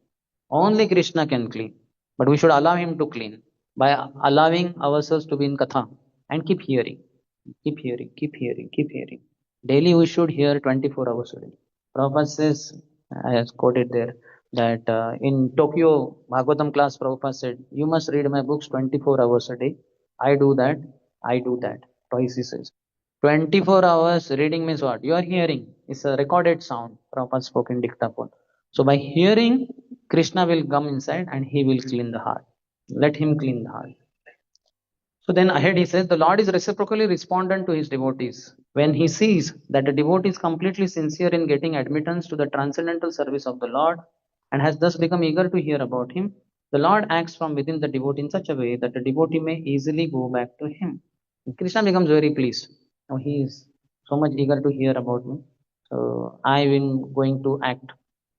Only Krishna can clean. But we should allow him to clean by allowing ourselves to be in katha and keep hearing, keep hearing, keep hearing, keep hearing. Daily we should hear 24 hours a day. Prabhupada says, I have quoted there, that in Tokyo Bhagavatam class, Prabhupada said, you must read my books 24 hours a day. I do that. I do that. Twice he says. 24 hours reading means what? You are hearing. It's a recorded sound. Prabhupada spoke in dictaphone. So by hearing, Krishna will come inside and he will clean the heart. Let him clean the heart. So then ahead he says, the Lord is reciprocally respondent to his devotees. When he sees that the devotee is completely sincere in getting admittance to the transcendental service of the Lord and has thus become eager to hear about him, the Lord acts from within the devotee in such a way that the devotee may easily go back to him. And Krishna becomes very pleased. Now he is so much eager to hear about me. So I am going to act,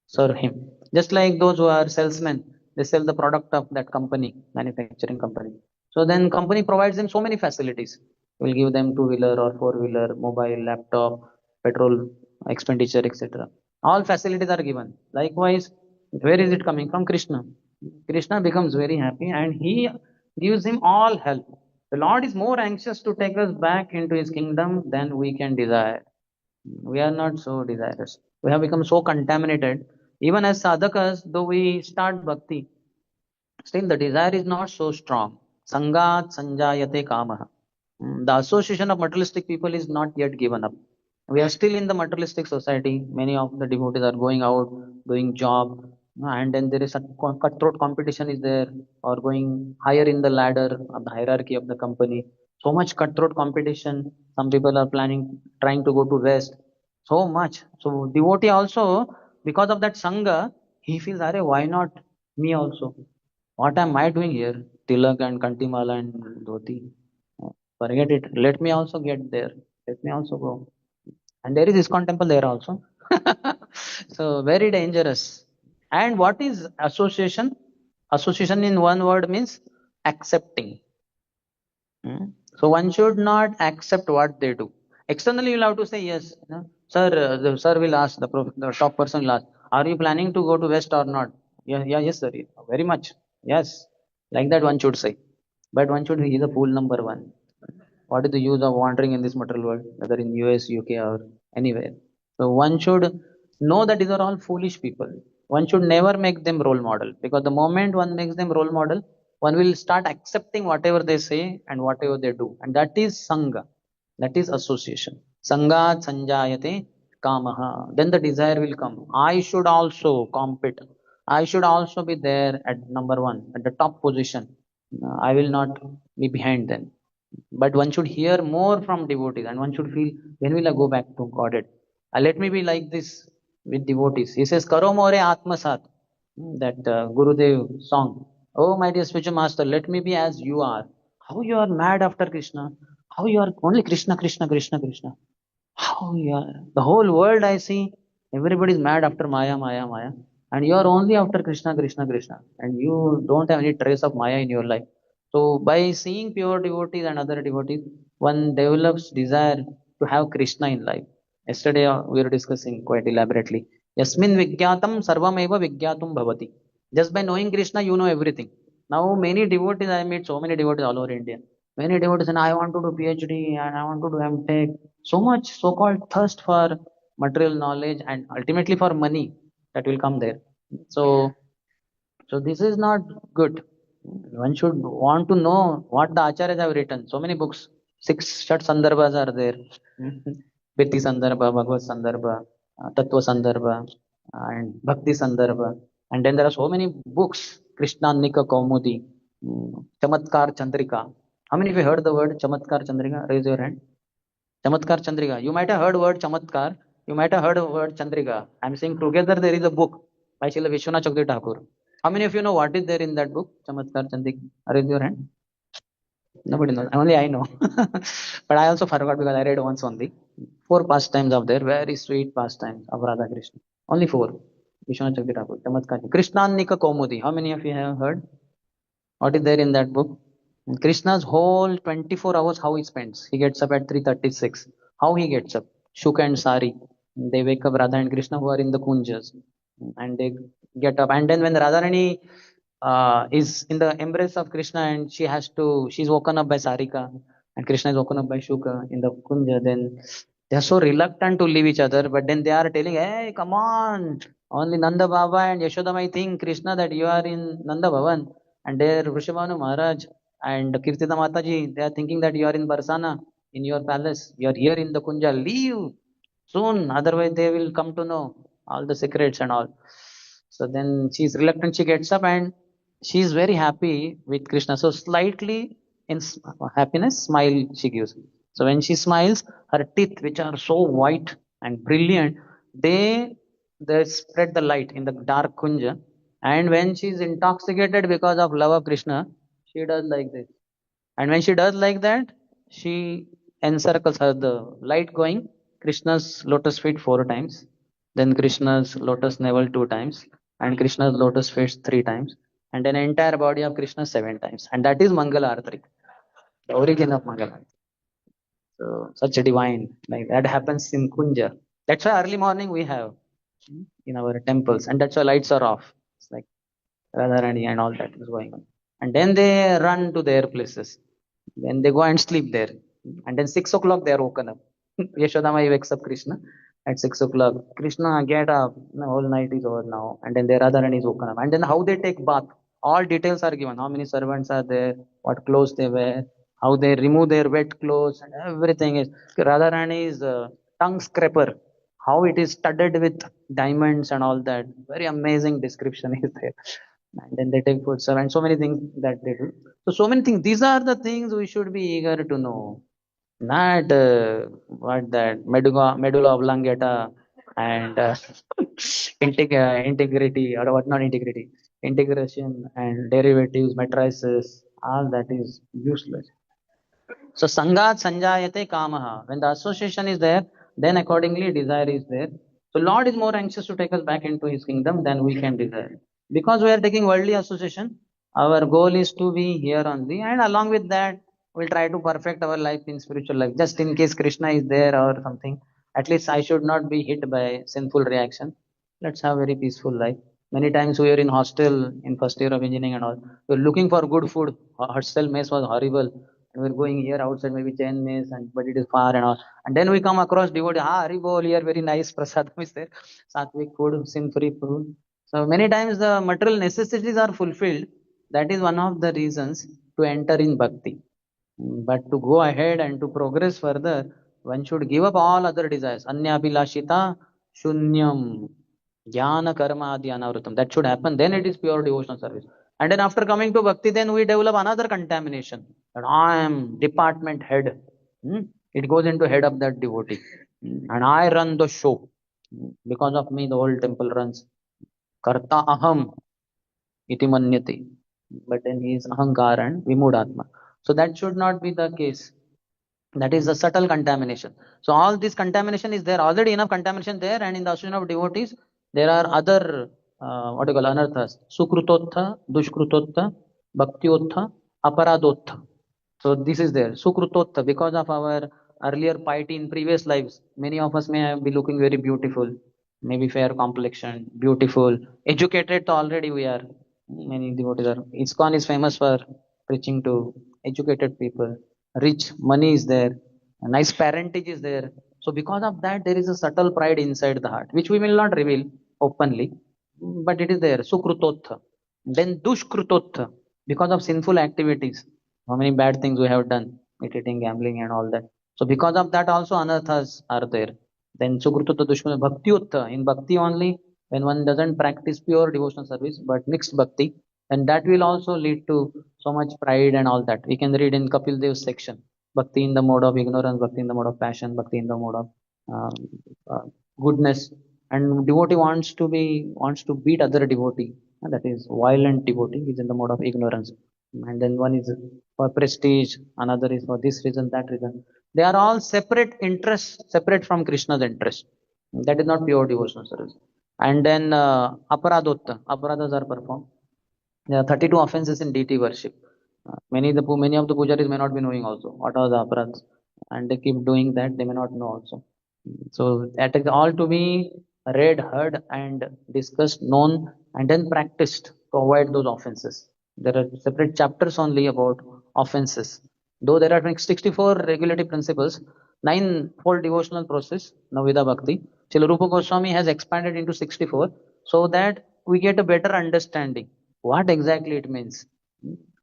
serve him. Just like those who are salesmen, they sell the product of that company, manufacturing company. So then company provides them so many facilities. Will give them two-wheeler or four-wheeler, mobile, laptop, petrol expenditure, etc. All facilities are given. Likewise, where is it coming from? Krishna. Krishna becomes very happy and he gives him all help. The Lord is more anxious to take us back into his kingdom than we can desire. We are not so desirous. We have become so contaminated. Even as sadhakas, though we start bhakti, still the desire is not so strong. Sangat sanjayate kamaha. The association of materialistic people is not yet given up. We are still in the materialistic society. Many of the devotees are going out, doing job, and then there is a cutthroat competition is there, or going higher in the ladder of the hierarchy of the company. So much cutthroat competition. Some people are planning, trying to go to West. So much. So devotee also, because of that sangha, he feels, Are, why not me also? What am I doing here? Tilak and Kantimala and Dhoti. Forget it. Let me also get there. Let me also go. And there is ISKCON temple there also. So very dangerous. And what is association? Association in one word means accepting. So one should not accept what they do. Externally, you'll have to say yes. Sir, the sir will ask, the top person will ask, are you planning to go to West or not? Yeah, yeah, yes, sir. Very much. Yes. Like that one should say. But one should, he is a fool number one. What is the use of wandering in this material world, whether in US, UK, or anywhere? So one should know that these are all foolish people. One should never make them role model, because the moment one makes them role model, one will start accepting whatever they say and whatever they do, and that is sangha, that is association. Sangat sanjayate kamaha. Then the desire will come. I should also compete. I should also be there at number one, at the top position. I will not be behind them. But one should hear more from devotees, and one should feel, when will I go back to Godhead? Let me be like this with devotees. He says, Karo more atmasat. That Gurudev song. Oh, my dear spiritual master, let me be as you are. How you are mad after Krishna? How you are only Krishna, Krishna, Krishna, Krishna? How you are? The whole world I see, everybody is mad after Maya, Maya, Maya. And you are only after Krishna, Krishna, Krishna. And you don't have any trace of Maya in your life. So by seeing pure devotees and other devotees, one develops desire to have Krishna in life. Yesterday we were discussing quite elaborately. Yasmin Vigyatam Sarvameva Vigyatum Bhavati. Just by knowing Krishna, you know everything. Now many devotees, I meet so many devotees all over India. Many devotees, and I want to do PhD and I want to do M.Tech. So much so-called thirst for material knowledge and ultimately for money that will come there. So, so this is not good. One should want to know what the acharyas have written. So many books. 6 Shat Sandarbhas are there. Priti Sandarbha, Bhagavad Sandarbha, Tattva Sandarbha, and Bhakti Sandarbha. And then there are so many books. Krishnanika Kaumudi, Chamatkar Chandrika. How many of you heard the word Chamatkar Chandrika? Raise your hand. Chamatkar Chandrika. You might have heard word Chamatkar. You might have heard word Chandrika. I'm saying together there is a book by Srila Vishwanath Chakravarti Thakur. How many of you know what is there in that book? Chamatkar Chandrika. Raise your hand. Nobody knows. Only I know. But I also forgot because I read once only. 4 pastimes of there. Very sweet pastimes of Radha Krishna. Only 4. Vishwanath Chakravarti Thakur. Chamatkar. Krishnanika Kaumudi. How many of you have heard? What is there in that book? Krishna's whole 24 hours, how he spends. He gets up at 3:36. How he gets up? Shuka and Sari. They wake up Radha and Krishna who are in the kunjas. And they get up. And then when Radharani is in the embrace of Krishna and she's woken up by Sarika and Krishna is woken up by Shuka in the kunja, then they are so reluctant to leave each other. But then they are telling, hey, come on. Only Nanda Baba and Yashoda might think, Krishna, that you are in Nanda Bhavan. And there Vrishabhanu Maharaj and Kirtita Mataji, they are thinking that you are in Barsana, in your palace. You are here in the Kunja. Leave soon, otherwise they will come to know all the secrets and all. So then she is reluctant. She gets up and she is very happy with Krishna. So slightly in happiness, smile she gives. So when she smiles, her teeth, which are so white and brilliant, they spread the light in the dark kunja. And when she is intoxicated because of love of Krishna, she does like this. And when she does like that, she encircles her, the light going, Krishna's lotus feet 4 times, then Krishna's lotus navel 2 times, and Krishna's lotus feet 3 times, and then entire body of Krishna 7 times. And that is Mangala Arati, the origin of Mangala Arati. So such a divine, like that happens in Kunja. That's why early morning we have in our temples, and that's why lights are off. It's like Radharani and all that is going on. And then they run to their places. Then they go and sleep there. And then 6 o'clock they are woken up. Yashodama wakes up Krishna at 6 o'clock. Krishna, get up. The whole night is over now. And then their Radharani is woken up. And then how they take bath. All details are given. How many servants are there, what clothes they wear, how they remove their wet clothes, and everything is. Radharani's tongue scraper, how it is studded with diamonds and all that. Very amazing description is there. And then they take food, sir, and so many things that they do. So many things. These are the things we should be eager to know. Not what that medulla oblongata and integrity, or what, not integrity, integration and derivatives, matrices. All that is useless. So sangat sanjayate kamaha. When the association is there, then accordingly desire is there. So Lord is more anxious to take us back into his kingdom than we can desire. Because we are taking worldly association, our goal is to be here only, and along with that, we'll try to perfect our life in spiritual life. Just in case Krishna is there or something, at least I should not be hit by sinful reaction. Let's have very peaceful life. Many times we were in hostel in first year of engineering and all. We were looking for good food. Hostel mess was horrible. And we're going here outside, maybe 10 minutes, but it is far and all. And then we come across devotee, Hari Bol, here very nice prasadam is there, sattvic food, sin-free food. So many times the material necessities are fulfilled. That is one of the reasons to enter in bhakti. But to go ahead and to progress further, one should give up all other desires. Anyabhilashita shunyam jnana karma adi anavrutam. That should happen. Then it is pure devotional service. And then after coming to bhakti, then we develop another contamination. That I am department head. It goes into head of that devotee. And I run the show. Because of me, the whole temple runs. Karta aham iti manyate. But then he is ahankar and vimudhatma. So that should not be the case. That is the subtle contamination. So all this contamination is there, already enough contamination there, and in the association of devotees, there are other what do you call anarthas, sukrutotha, dushkrutotha, bhaktiotha, aparadotha. So this is there. Sukrutotha, because of our earlier piety in previous lives, many of us may be looking very beautiful, maybe fair complexion, beautiful, educated already we are. Many devotees are. ISKCON is famous for preaching to educated people. Rich money is there, a nice parentage is there. So because of that, there is a subtle pride inside the heart, which we will not reveal openly, but it is there. Sukrutotha. Then dushkrutotha, because of sinful activities. How many bad things we have done, eating, gambling, and all that. So because of that, also anarthas are there. Then sukrutotha, dushkrutotha, bhaktiotha. In bhakti only, when one doesn't practice pure devotional service but mixed bhakti, then that will also lead to so much pride and all that. We can read in Kapil Dev's section, bhakti in the mode of ignorance, bhakti in the mode of passion, bhakti in the mode of um, uh, goodness. And devotee wants to beat other devotee, and that is violent devotee is in the mode of ignorance. And then one is for prestige, another is for this reason, that reason. They are all separate interests, separate from Krishna's interest. That is not pure devotional service. And then aparadotta, aparadas are performed. There are 32 offenses in deity worship. Many of the pujaris may not be knowing also what are the aparadhas, and they keep doing that. They may not know also. So that is all to be read, heard, and discussed, known, and then practiced to avoid those offenses. There are separate chapters only about offenses. Though there are 64 regulative principles, nine-fold devotional process, Navida Bhakti, Srila Rupa Goswami has expanded into 64 so that we get a better understanding what exactly it means.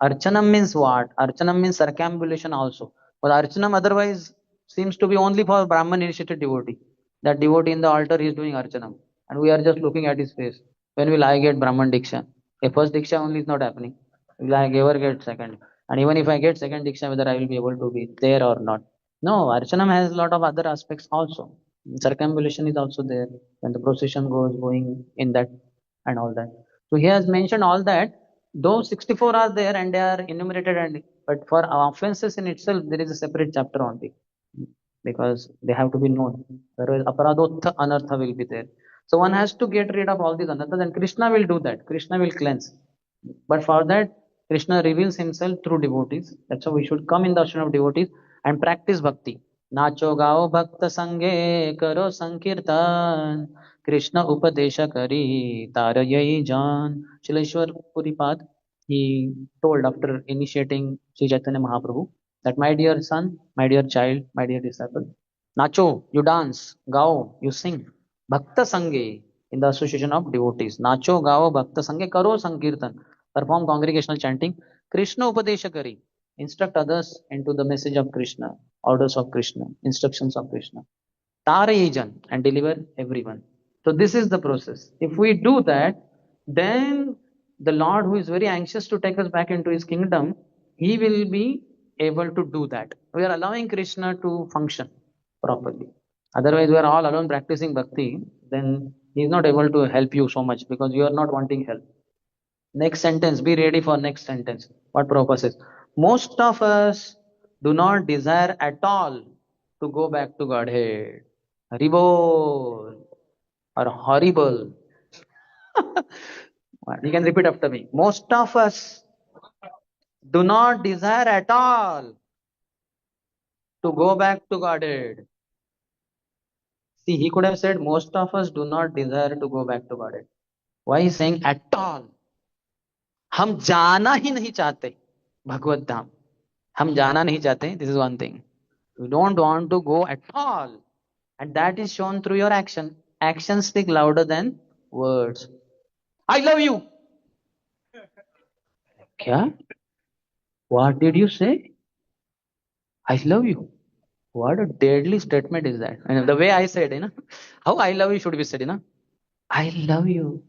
Archanam means what? Archanam means circumambulation also. But Archanam otherwise seems to be only for Brahman initiated devotee. That devotee in the altar is doing Archanam. And we are just looking at his face. When will I get Brahman Diksha? A first Diksha only is not happening. Will I ever get second? And even if I get second Diksha, whether I will be able to be there or not. No, Archanam has a lot of other aspects also. Circumambulation is also there. When the procession goes going in that and all that. So he has mentioned all that. Those 64 are there and they are enumerated, and but for offenses in itself, there is a separate chapter only because they have to be known. Otherwise, aparadotha anartha will be there. So one has to get rid of all these anarthas, and Krishna will do that. Krishna will cleanse. But for that, Krishna reveals himself through devotees. That's how we should come in the ashram of devotees and practice bhakti. Nacho gao bhakta sange karo sankirtan Krishna upadesha kari tarayai jan. Shileshwar Puripad, he told after initiating Sri Chaitanya Mahaprabhu that my dear son, my dear child, my dear disciple, Nacho, you dance, gao, you sing. Bhakta sange, in the association of devotees. Nacho gao bhakta sange karo sankirtan. Perform congregational chanting. Krishna upadesha kari. Instruct others into the message of Krishna, orders of Krishna, instructions of Krishna. Tarayajan, and deliver everyone. So this is the process. If we do that, then the Lord, who is very anxious to take us back into his kingdom, he will be able to do that. We are allowing Krishna to function properly. Otherwise, we are all alone practicing bhakti, then he is not able to help you so much because you are not wanting help. Next sentence, be ready for next sentence. What Prabhupada says. Most of us do not desire at all to go back to Godhead. Haribol or horrible. You can repeat after me. Most of us do not desire at all to go back to Godhead. See, he could have said, most of us do not desire to go back to Godhead. Why is saying at all? हम जाना ही नहीं चाहते भगवत धाम. हम जाना नहीं चाहते, this is one thing. We don't want to go at all, and that is shown through your action. Actions speak louder than words. I love you. क्या? What did you say? I love you. What a deadly statement is that? And the way I said, how I love you should be said, I love you.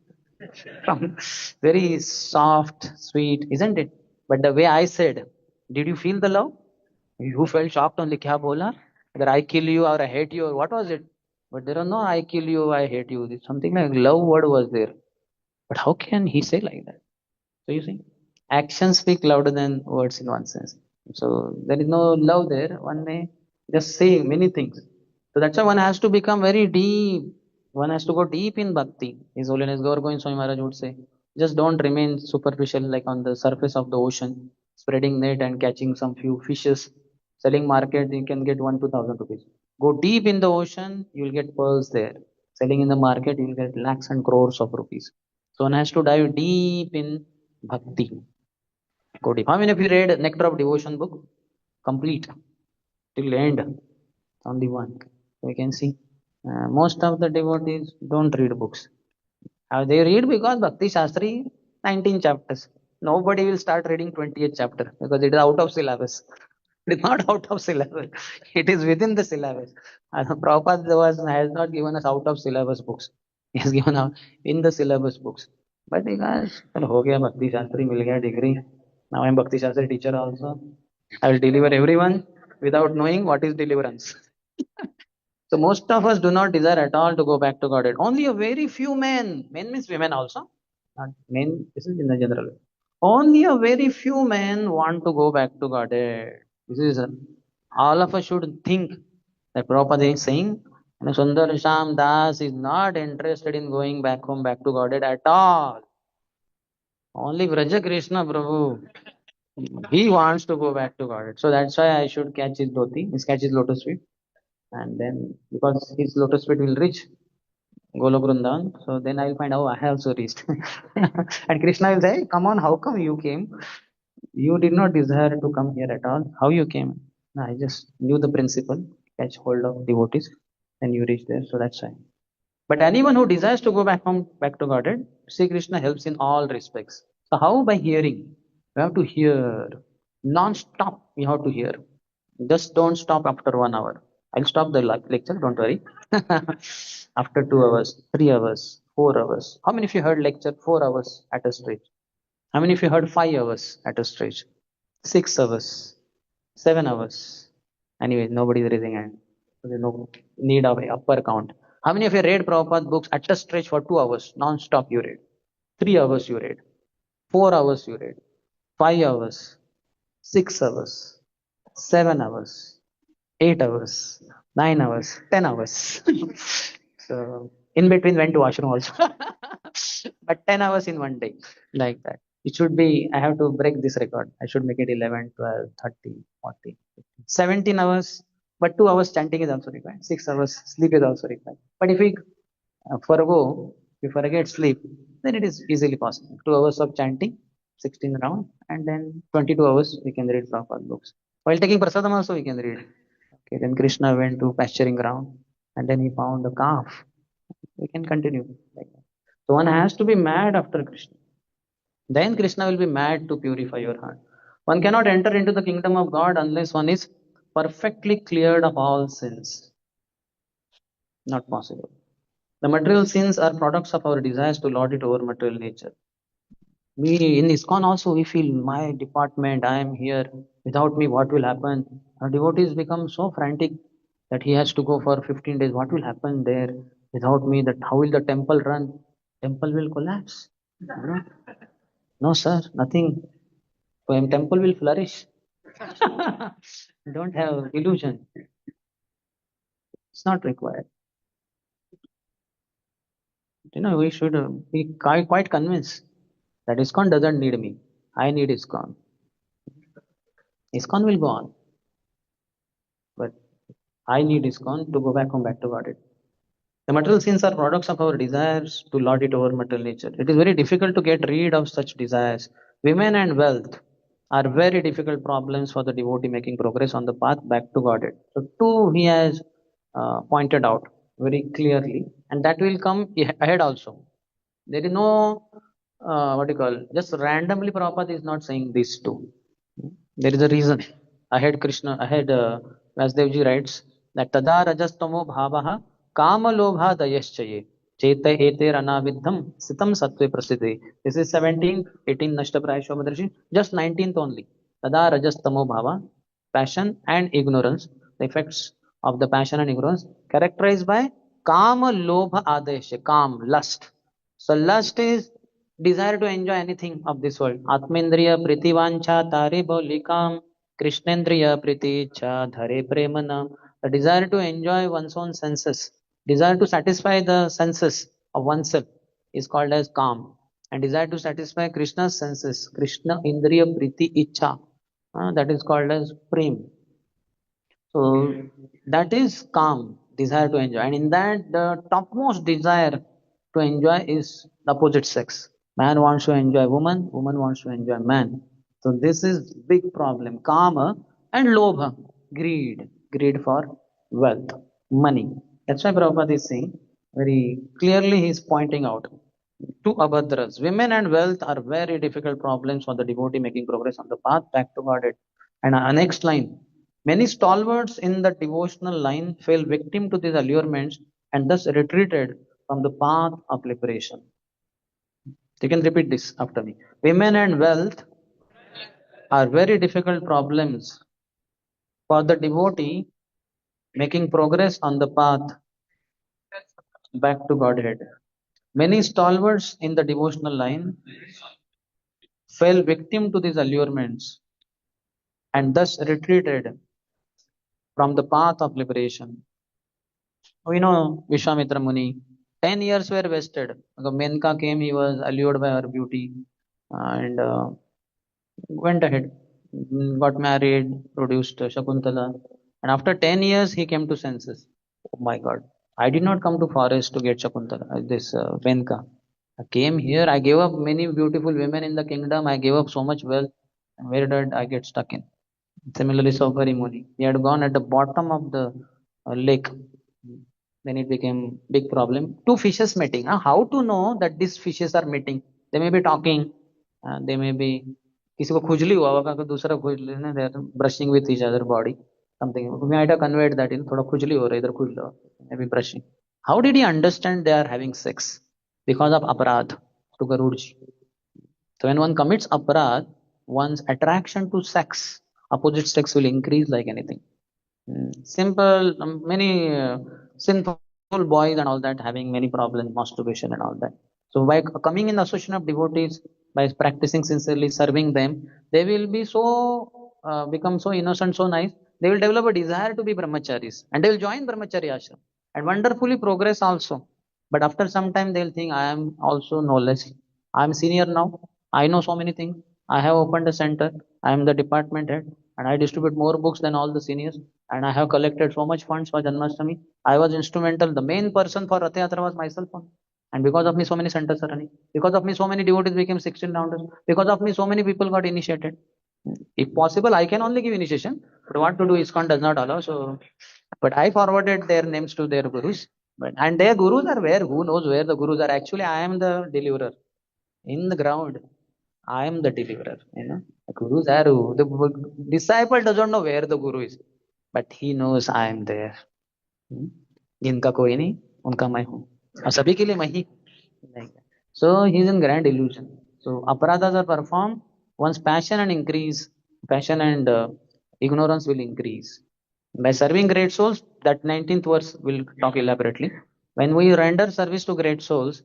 Very soft, sweet, isn't it? But the way I said, did you feel the love? You felt shocked only. क्या बोला? Whether I kill you or I hate you or what was it? But there are no I kill you, I hate you. Something like love word was there. But how can he say like that? So you see, actions speak louder than words in one sense. So there is no love there. One may just say many things. So that's why one has to become very deep. One has to go deep in bhakti. His Holiness Gaur Govind Swami Maharaj would say, just don't remain superficial like on the surface of the ocean, spreading net and catching some few fishes. Selling market, you can get 1 to 1,000 rupees. Go deep in the ocean, you will get pearls there. Selling in the market, you will get lakhs and crores of rupees. So one has to dive deep in bhakti. Go deep. How many of you read Nectar of Devotion book? Complete till end. Only one. We can see. Most of the devotees don't read books. They read because Bhakti Shastri, 19 chapters. Nobody will start reading 20th chapter because it is out of syllabus. It is not out of syllabus. It is within the syllabus. Prabhupada has not given us out of syllabus books. He has given out in the syllabus books. But because हो गया Bhakti Shastri, मिल गया degree. Now I am Bhakti Shastri teacher also. I will deliver everyone without knowing what is deliverance. So most of us do not desire at all to go back to Godhead. Only a very few men means women also, not men, this is in the general way. Only a very few men want to go back to Godhead. This is all of us should think that Prabhupada is saying, Sundar Sham Das is not interested in going back home, back to Godhead at all. Only Vraja Krishna Prabhu, he wants to go back to Godhead. So that's why I should catch his dhoti, catch his lotus feet. And then because his lotus feet will reach Golok Vrindavan, so then I'll find out I have also reached. And Krishna will say, come on, how come you came? You did not desire to come here at all. How you came? No, I just knew the principle, catch hold of devotees, and you reach there. So that's why. But anyone who desires to go back home, back to Godhead, Sri Krishna helps in all respects. So how? By hearing. You have to hear. Non-stop you have to hear. Just don't stop after 1 hour. I'll stop the lecture, don't worry. After 2 hours, 3 hours, 4 hours. How many of you heard lecture 4 hours at a stretch? How many of you heard 5 hours at a stretch? 6 hours, 7 hours. Anyway, nobody is raising hand. So there's no need of upper count. How many of you read Prabhupada books at a stretch for 2 hours? Non-stop you read. 3 hours you read. 4 hours you read. 5 hours. 6 hours. 7 hours. 8 hours, 9 hours, 10 hours. So in between went to washroom also. But 10 hours in one day, like that. It should be, I have to break this record. I should make it 11, 12, 30, 40, 50, 17 hours. But 2 hours chanting is also required. 6 hours sleep is also required. But if we if we forget sleep, then it is easily possible. 2 hours of chanting, 16 round, and then 22 hours we can read Prabhupada books. While taking prasadam also we can read. Okay, then Krishna went to pasturing ground and then he found a calf. We can continue like that. So one has to be mad after Krishna. Then Krishna will be mad to purify your heart. One cannot enter into the kingdom of God unless one is perfectly cleared of all sins. Not possible. The material sins are products of our desires to lord it over material nature. We in ISKCON also we feel my department, I am here. Without me, what will happen? Our devotees become so frantic that he has to go for 15 days. What will happen there? Without me, that how will the temple run? Temple will collapse. No, no sir, nothing. Temple will flourish. Don't have illusion. It's not required. We should be quite convinced that ISKCON doesn't need me. I need ISKCON. ISKCON will go on. But I need ISKCON to go back home, back to Godhead. The material sins are products of our desires to lord it over material nature. It is very difficult to get rid of such desires. Women and wealth. are very difficult problems for the devotee making progress on the path back to Godhead. So, two he has pointed out very clearly, and that will come ahead also. There is no what you call just randomly Prabhupada is not saying these two. There is a reason. Ahead Vasdevji writes that tada rajastamo bhavaha kama lobha dayaschaye cheta eter anaviddham sitam sattve prasiddhe. This is 17th, 18th Nashtapraya Shomadarshi, just 19th only. Tada rajastamo bhava, passion and ignorance, the effects of the passion and ignorance, characterized by kama lobha adesha, kam, lust. So lust is desire to enjoy anything of this world. Atmendriya pritivancha tare bolikam, Krishnendriya priticha dhare premanam. The desire to enjoy one's own senses, desire to satisfy the senses of oneself is called as kam. And desire to satisfy Krishna's senses, Krishna Indriya Priti Icha, that is called as prem. So that is calm, desire to enjoy. And in that, the topmost desire to enjoy is the opposite sex. Man wants to enjoy woman, woman wants to enjoy man. So this is big problem. Kama and lobha, greed for wealth, money. That's why Prabhupada is saying very clearly, he is pointing out two abhadras. Women and wealth are very difficult problems for the devotee making progress on the path back to Godhead. And our next line, many stalwarts in the devotional line fell victim to these allurements and thus retreated from the path of liberation. You can repeat this after me. Women and wealth are very difficult problems for the devotee making progress on the path back to Godhead. Many stalwarts in the devotional line fell victim to these allurements and thus retreated from the path of liberation. We know Vishwamitra Muni, 10 years were wasted. Menka came, he was allured by her beauty and went ahead, got married, produced Shakuntala. And after 10 years, he came to senses. Oh my God, I did not come to forest to get Shakuntala, this Menka. I came here, I gave up many beautiful women in the kingdom, I gave up so much wealth. And where did I get stuck in? Similarly, Saubhari Muni, he had gone at the bottom of the lake. Then it became big problem. Two fishes meeting. How to know that these fishes are meeting? They may be talking. They may be. किसी को खुजली हुआ होगा कि दूसरा खुजली ना they are brushing with each other body something. We might have conveyed that in थोड़ा खुजली हो रहा है इधर खुजली हो maybe brushing. How did he understand they are having sex? Because of aparadh to Garudji. So when one commits aparadh, one's attraction to sex, opposite sex will increase like anything. Simple, many sinful boys and all that having many problems, masturbation and all that. So by coming in the association of devotees, by practicing sincerely, serving them, they will be so become so innocent, so nice. They will develop a desire to be brahmacharis, and they will join brahmachari ashram and wonderfully progress also. But after some time, they will think, I am also knowledge. I am senior now. I know so many things. I have opened a center. I am the department head, and I distribute more books than all the seniors. And I have collected so much funds for Janmashtami. I was instrumental. The main person for Rath Yatra was myself. And because of me, so many centers are running. Because of me, so many devotees became 16 rounders. Because of me, so many people got initiated. If possible, I can only give initiation. But what to do, ISKCON does not allow. So, but I forwarded their names to their gurus. But and their gurus are where? Who knows where the gurus are? Actually, I am the deliverer. In the ground, I am the deliverer. The gurus are who? The disciple doesn't know where the guru is, but he knows I am there. जिनका कोई नहीं उनका मैं हूँ और सभी के लिए मैं ही so he is in grand illusion. So aparadhas are performed once passion and ignorance will increase by serving great souls. That 19th verse will talk elaborately. When we render service to great souls,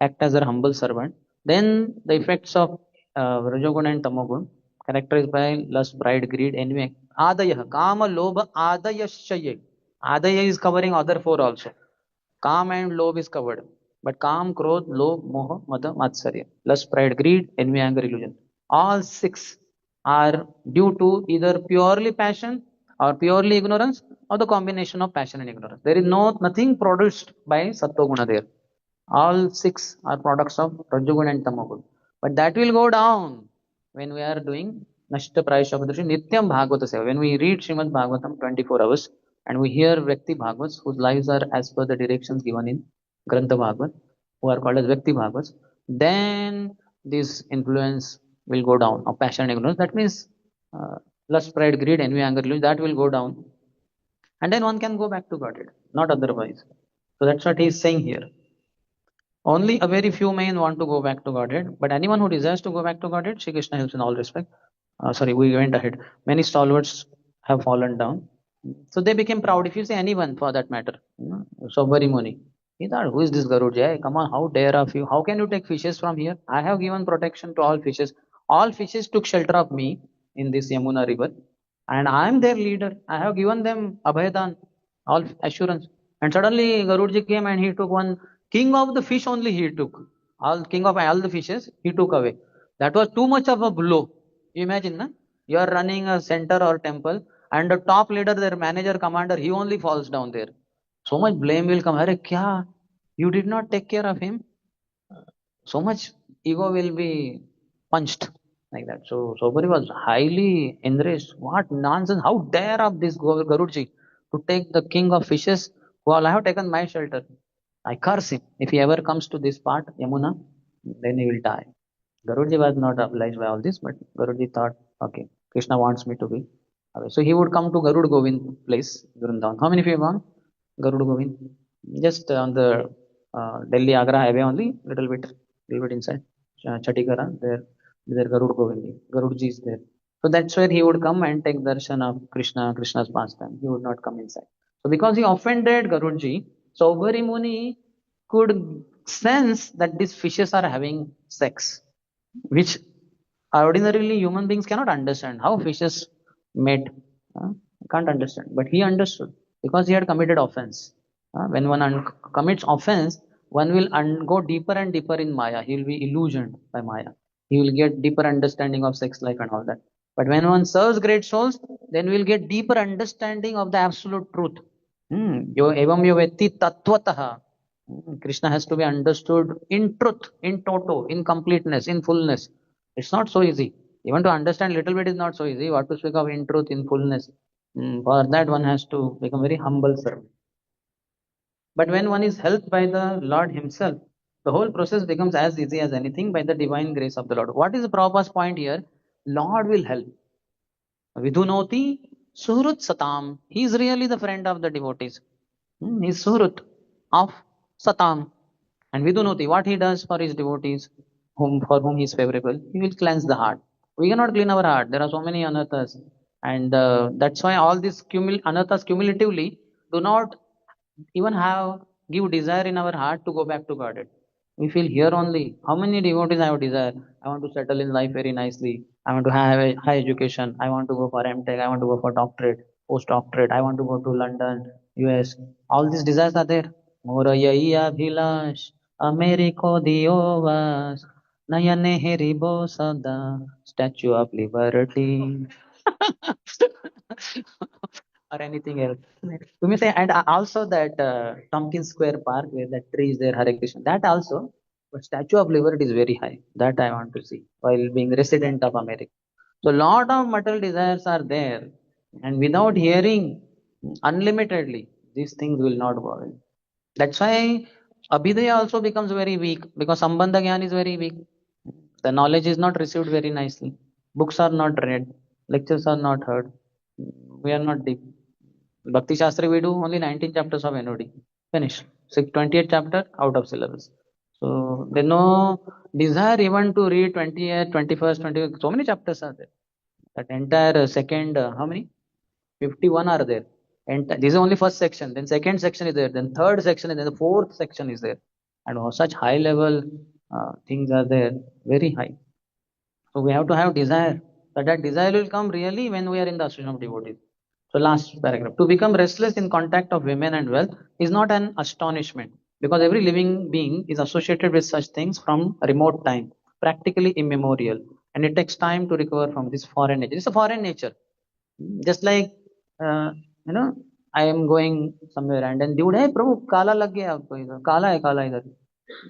act as a humble servant, then the effects of rajogun and tamogun, characterized by lust, pride, greed, envy, adaya, kama, lobha, adayashya. Adaya is covering other four also. Kam and lobh is covered. But Kam, Krodh, Lobh, Moha, Mada, Matsarya. Lust, pride, greed, envy, anger, illusion. All six are due to either purely passion or purely ignorance or the combination of passion and ignorance. There is nothing produced by Sattva there. All six are products of Rajoguna and Tamoguna. But that will go down when we are doing Nashta Prayasha Padrashi Nityam Bhagavata Seva. When we read Srimad Bhagavatam 24 hours and we hear Vyakti Bhagavats whose lives are as per the directions given in Grantha Bhagavat, who are called as Vyakti Bhagavats, then this influence will go down of passion and ignorance. That means lust, pride, greed, envy, anger, delusion, that will go down. And then one can go back to Godhead, not otherwise. So that's what he is saying here. Only a very few men want to go back to Godhead, but anyone who desires to go back to Godhead, Shri Krishna helps in all respect. Sorry, we went ahead. Many stalwarts have fallen down. So they became proud. If you say anyone for that matter, Sobari Muni, he thought, who is this Garudji? Come on, how dare of you? How can you take fishes from here? I have given protection to all fishes. All fishes took shelter of me in this Yamuna river, and I am their leader. I have given them Abhayadan, all assurance. And suddenly Garudji came and he took one king of the fish only he took. All king of all the fishes he took away. That was too much of a blow. You imagine, na? You are running a center or temple, and the top leader, their manager, commander, he only falls down there. So much blame will come. Arey, kya? You did not take care of him. So much ego will be punched like that. So Sobari was highly enraged. What nonsense! How dare of this Garudji to take the king of fishes who all have taken my shelter? I curse him. If he ever comes to this part, Yamuna, then he will die. Garuji was not obliged by all this, but Garuji thought, okay, Krishna wants me to be away. So he would come to Garud Govind place, Vrindavan. How many of you have gone? Garud Govind. Just on the Delhi Agra highway only, little bit inside. Chatikara, there Garud Govind. Garudji is there. So that's where he would come and take darshan of Krishna, Krishna's pastime. He would not come inside. So because he offended Garudji, Saubhari Muni could sense that these fishes are having sex, which ordinarily human beings cannot understand how fishes mate. Can't understand, but he understood because he had committed offense. When one commits offense, one will go deeper and deeper in Maya. He will be illusioned by Maya. He will get deeper understanding of sex life and all that. But when one serves great souls, then we'll get deeper understanding of the absolute truth. Yo evam yo vetti tattvataha. Krishna has to be understood in truth, in toto, in completeness, in fullness. It's not so easy. Even to understand little bit is not so easy. What to speak of in truth, in fullness? For that, one has to become very humble servant. But when one is helped by the Lord Himself, the whole process becomes as easy as anything by the divine grace of the Lord. What is the Prabhupada's point here? Lord will help. Vidunoti Surut Satam. He is really the friend of the devotees. He is Surut of Satam. And Vidunoti, what he does for his devotees, for whom he is favorable, he will cleanse the heart. We cannot clean our heart. There are so many anathas. And that's why all these anathas cumulatively do not even give desire in our heart to go back to Godhead. We feel here only. How many devotees have desire? I want to settle in life very nicely. I want to have a high education. I want to go for MTech. I want to go for doctorate, postdoctorate. I want to go to London, US. All these desires are there. Moraya Bhilash, Americo Diovas, Nayane Heribo Sada, Statue of Liberty. Or anything else. You may say, and also that Tompkins Square Park where that tree is there, Hare Krishna. That also, but Statue of Liberty is very high. That I want to see while being resident of America. So lot of material desires are there, and without hearing unlimitedly, these things will not go away. That's why Abhidaya also becomes very weak because Sambandha Gyan is very weak. The knowledge is not received very nicely. Books are not read. Lectures are not heard. We are not deep. Bhakti Shastra we do only 19 chapters of NOD. Finish. 28 chapter out of syllabus. So there's no desire even to read 20th, 21st, 20th. So many chapters are there. That entire second, how many? 51 are there. And this is only first section. Then second section is there. Then third section is there. The fourth section is there. And such high level things are there. Very high. So we have to have desire. But that desire will come really when we are in the association of devotees. So last paragraph. To become restless in contact of women and wealth is not an astonishment because every living being is associated with such things from remote time, practically immemorial. And it takes time to recover from this foreign nature. It's a foreign nature. Just like, uh, I am going somewhere and then dude, hey, Prabhu, kala lag gaya aapko idhar. Kala hai, kala idhar.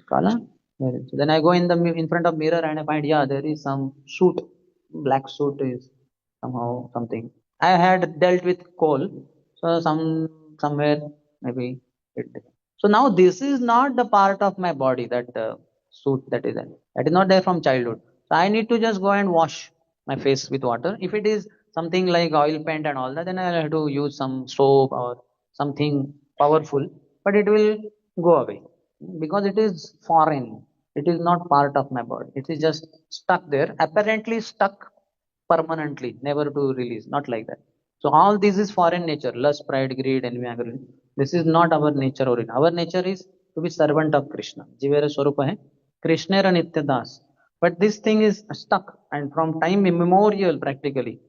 Kala? So then I go in front of mirror and I find, yeah, there is some shoot. black suit is somehow something. I had dealt with coal, so somewhere maybe it. So now this is not the part of my body that suit that is there. That is not there from childhood. So I need to just go and wash my face with water. If it is something like oil paint and all that, then I'll have to use some soap or something powerful, but it will go away because it is foreign. It is not part of my body. It is just stuck there, apparently stuck permanently, never to release. Not like that. So all this is foreign nature, lust, pride, greed, envy, anger. This is not our nature origin. Our nature is to be servant of Krishna. Jivera Swarupa hai, Krishnera Nitya Das. But this thing is stuck and from time immemorial practically.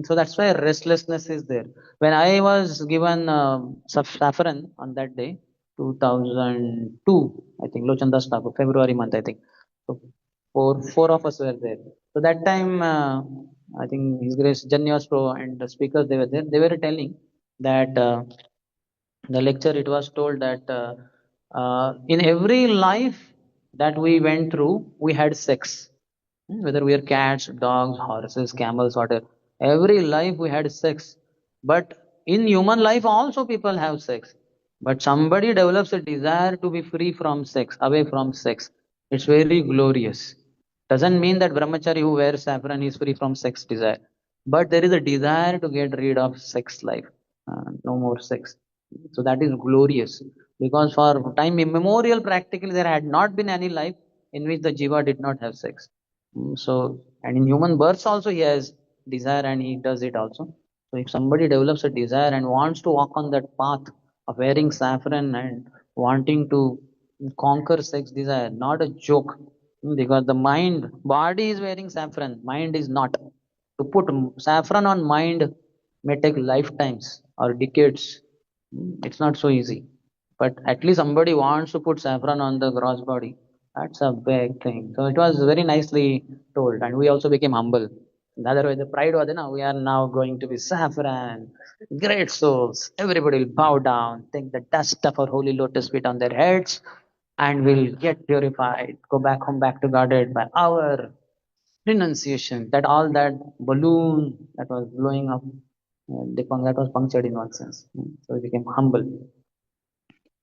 So that's why restlessness is there. When I was given saffron on that day, 2002, I think, Lochandas Thakur, February month, I think. So four of us were there. So that time, I think His Grace Janyos Pro and the speakers they were there. They were telling that the lecture it was told that in every life that we went through, we had sex. Whether we are cats, dogs, horses, camels, whatever. Every life we had sex. But in human life also people have sex. But somebody develops a desire to be free from sex, away from sex. It's very glorious. Doesn't mean that brahmachari who wears saffron is free from sex desire. But there is a desire to get rid of sex life. No more sex. So that is glorious. Because for time immemorial, practically there had not been any life in which the jiva did not have sex. So, and in human births also he has desire and he does it also. So if somebody develops a desire and wants to walk on that path of wearing saffron and wanting to conquer sex desire, not a joke. Because the mind, body is wearing saffron, mind is not. To put saffron on mind may take lifetimes or decades. It's not so easy. But at least somebody wants to put saffron on the gross body. That's a big thing. So it was very nicely told, and we also became humble. Otherwise, the pride was, now we are now going to be saffron, great souls. Everybody will bow down, take the dust of our holy lotus feet on their heads, and will get purified, go back home, back to Godhead by our renunciation. That all that balloon that was blowing up, that was punctured in one sense. So we became humble.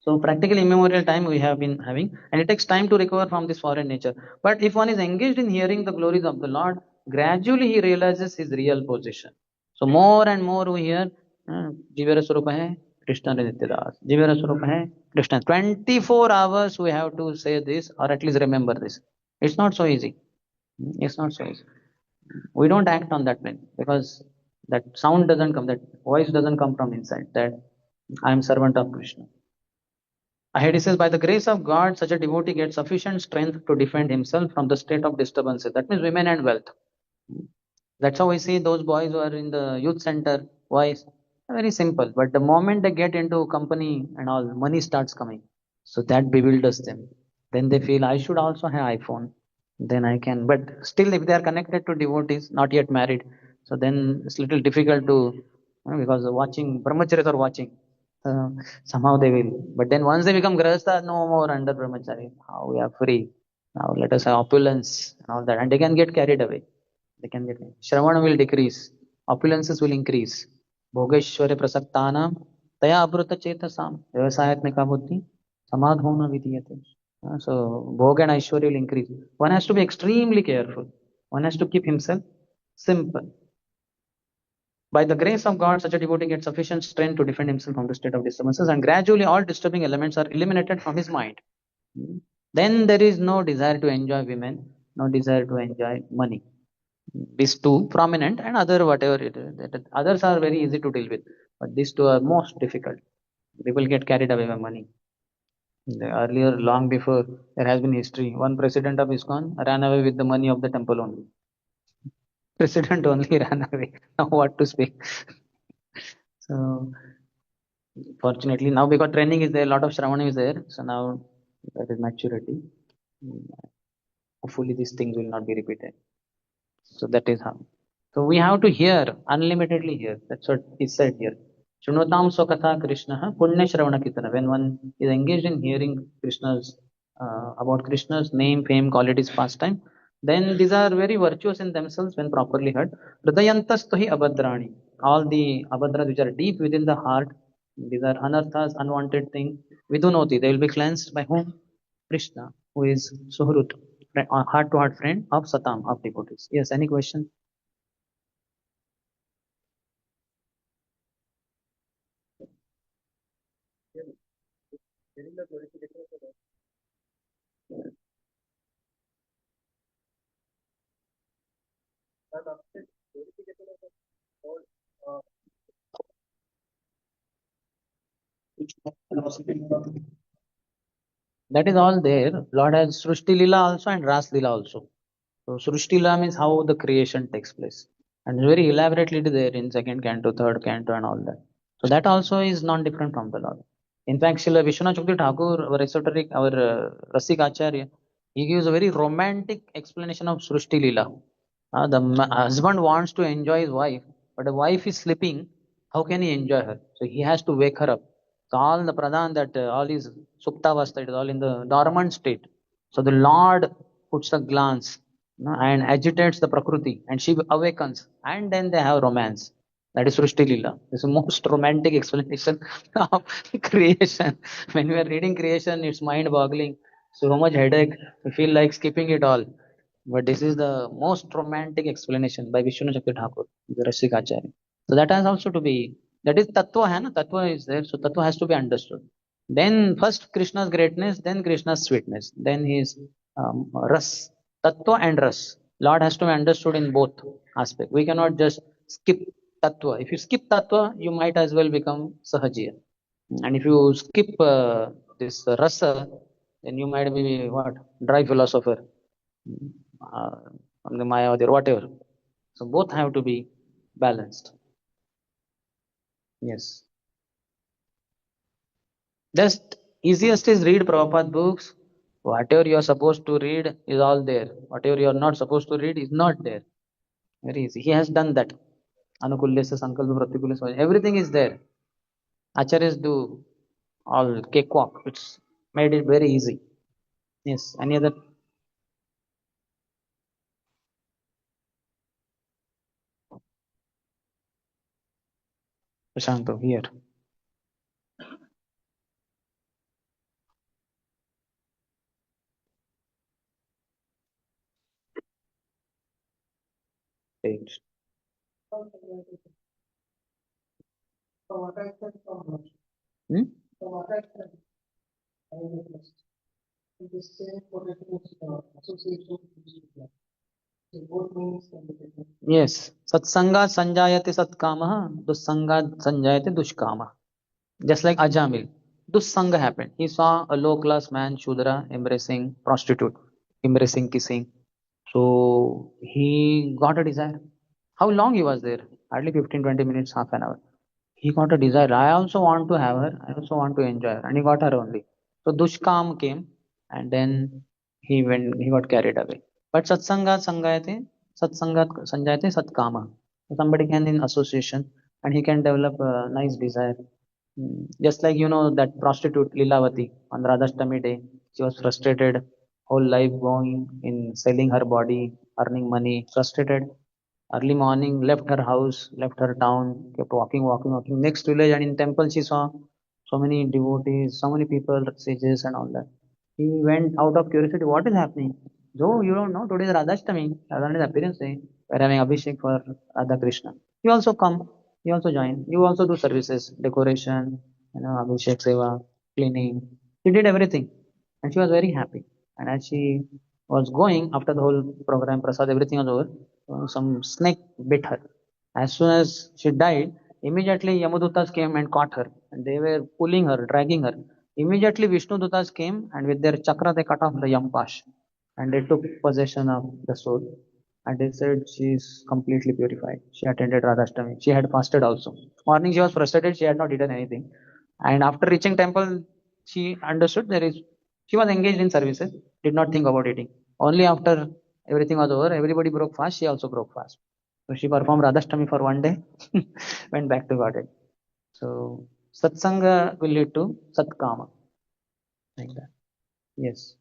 So practically immemorial time we have been having, and it takes time to recover from this foreign nature. But if one is engaged in hearing the glories of the Lord, gradually he realizes his real position. So more and more we hear, Jivera Swarupa hai, Krishna Nityadas. Jivera Swarupa hai, Krishna. 24 hours we have to say this, or at least remember this. It's not so easy. It's not so easy. We don't act on that way because that sound doesn't come, that voice doesn't come from inside, that I am servant of Krishna. Ahead he says, by the grace of God, such a devotee gets sufficient strength to defend himself from the state of disturbances. That means women and wealth. That's how we see those boys who are in the youth center, boys, very simple. But the moment they get into company and all, money starts coming. So that bewilders them. Then they feel, I should also have iPhone. Then I can. But still, if they are connected to devotees, not yet married, so then it's little difficult to, because watching, brahmacharis are watching. Somehow they will. But then once they become grahastha, no more under brahmachari. Now we are free. Now let us have opulence and all that. And they can get carried away. They can get Shravana will decrease, opulences will increase. Bhogeshware prasaktanam taya abruta chetasam vyavasayatmika buddhi samadhona vidiyate. So Bhog and Aishwarya will increase. One has to be extremely careful. One has to keep himself simple. By the grace of God, such a devotee gets sufficient strength to defend himself from the state of disturbances, and gradually all disturbing elements are eliminated from his mind. Then there is no desire to enjoy women, no desire to enjoy money. These two prominent, and other whatever it is. Others are very easy to deal with, but these two are most difficult. People get carried away by money. Earlier, long before, there has been history. One president of ISKCON ran away with the money of the temple only. President only ran away. Now what to speak? So fortunately now because training is there, a lot of Shravana is there. So now that is maturity. Hopefully these things will not be repeated. So that is how. So we have to hear, unlimitedly hear. That's what is said here. Shrunotam Swakatha Krishna Punya Shravana Kirtana. When one is engaged in hearing Krishna's about Krishna's name, fame, qualities, pastime, Then these are very virtuous in themselves when properly heard. Hridayantastu hi abhadrani. All the abhadras which are deep within the heart, these are anarthas, unwanted things. Vidunoti, they will be cleansed by whom? Krishna, who is Suhrut, heart to heart friend of Satam, of devotees. Yes, any question? That is all there. Lord has Srushti Lila also and Ras Lila also. So Srushti Lila means how the creation takes place. And very elaborately there in second canto, third canto and all that. So that also is non-different from the Lord. In fact, Srila Vishwanath Chakravarti Thakur, our esoteric, our Rasik Acharya, he gives a very romantic explanation of Srushti Lila. Husband wants to enjoy his wife, but the wife is sleeping. How can he enjoy her? So he has to wake her up. So all the pradhan that all is suptavastha, it is all in the dormant state. So the Lord puts a glance, and agitates the Prakriti, and she awakens, and then they have romance. That is Srushti Lila. It's the most romantic explanation of creation. When we are reading creation, it's mind boggling. So much headache. We feel like skipping it all. But this is the most romantic explanation by Vishnu Chakra Thakur, the Rasik Acharya. So that has also to be, that is Tattva, hai na? Tattva is there, so Tattva has to be understood. Then first Krishna's greatness, then Krishna's sweetness, then his Ras, Tattva and Ras. Lord has to be understood in both aspects. We cannot just skip Tattva. If you skip Tattva, you might as well become Sahajiya. And if you skip this Rasa, then you might be what? Dry philosopher, uh, from the Mayavadi or whatever. So both have to be balanced. Yes. Just easiest is read Prabhupada books. Whatever you are supposed to read is all there. Whatever you are not supposed to read is not there. Very easy. He has done that. Anukulyasya, Sankalpa, Pratikulyasya, everything is there. Acharyas do all cakewalk. It's made it very easy. Yes. Any other? Prashanto, here. Page. Hmm? Yes. Satsanga sanjayate satkamaha, dussanga sanjayate dushkama. Just like Ajamil. Dussanga happened. He saw a low class man, Shudra, embracing prostitute, embracing kissing. So he got a desire. How long he was there? Hardly 15, 20 minutes, half an hour. He got a desire. I also want to have her. I also want to enjoy her. And he got her only. So Dushkam came, and then he got carried away. But Satsangat Sanjayate Satkama. So somebody can in association, and he can develop a nice desire. Just like that prostitute Lilavati on Radhashtami day, she was frustrated, whole life going in selling her body, earning money, frustrated. Early morning, left her house, left her town, kept walking, walking, walking. Next village, and in temple she saw so many devotees, so many people, sages and all that. He went out of curiosity, what is happening? Though you don't know, today is Radhashtami, Radharani's appearance day. We're having Abhishek for Radha Krishna. You also come, you also join, you also do services, decoration, Abhishek Seva, cleaning. She did everything, and she was very happy. And as she was going after the whole program, Prasad, everything was over, some snake bit her. As soon as she died, immediately Yamadutas came and caught her, and they were pulling her, dragging her. Immediately Vishnu Dutas came, and with their chakra they cut off the Yampash, and they took possession of the soul. And they said she is completely purified. She attended Radhashtami. She had fasted also. Morning she was frustrated. She had not eaten anything. And after reaching temple, she understood she was engaged in services. Did not think about eating. Only after everything was over, everybody broke fast. She also broke fast. So she performed Radhashtami for one day, went back to Godhead. So Satsanga will lead to Satkama. Like that. Yes.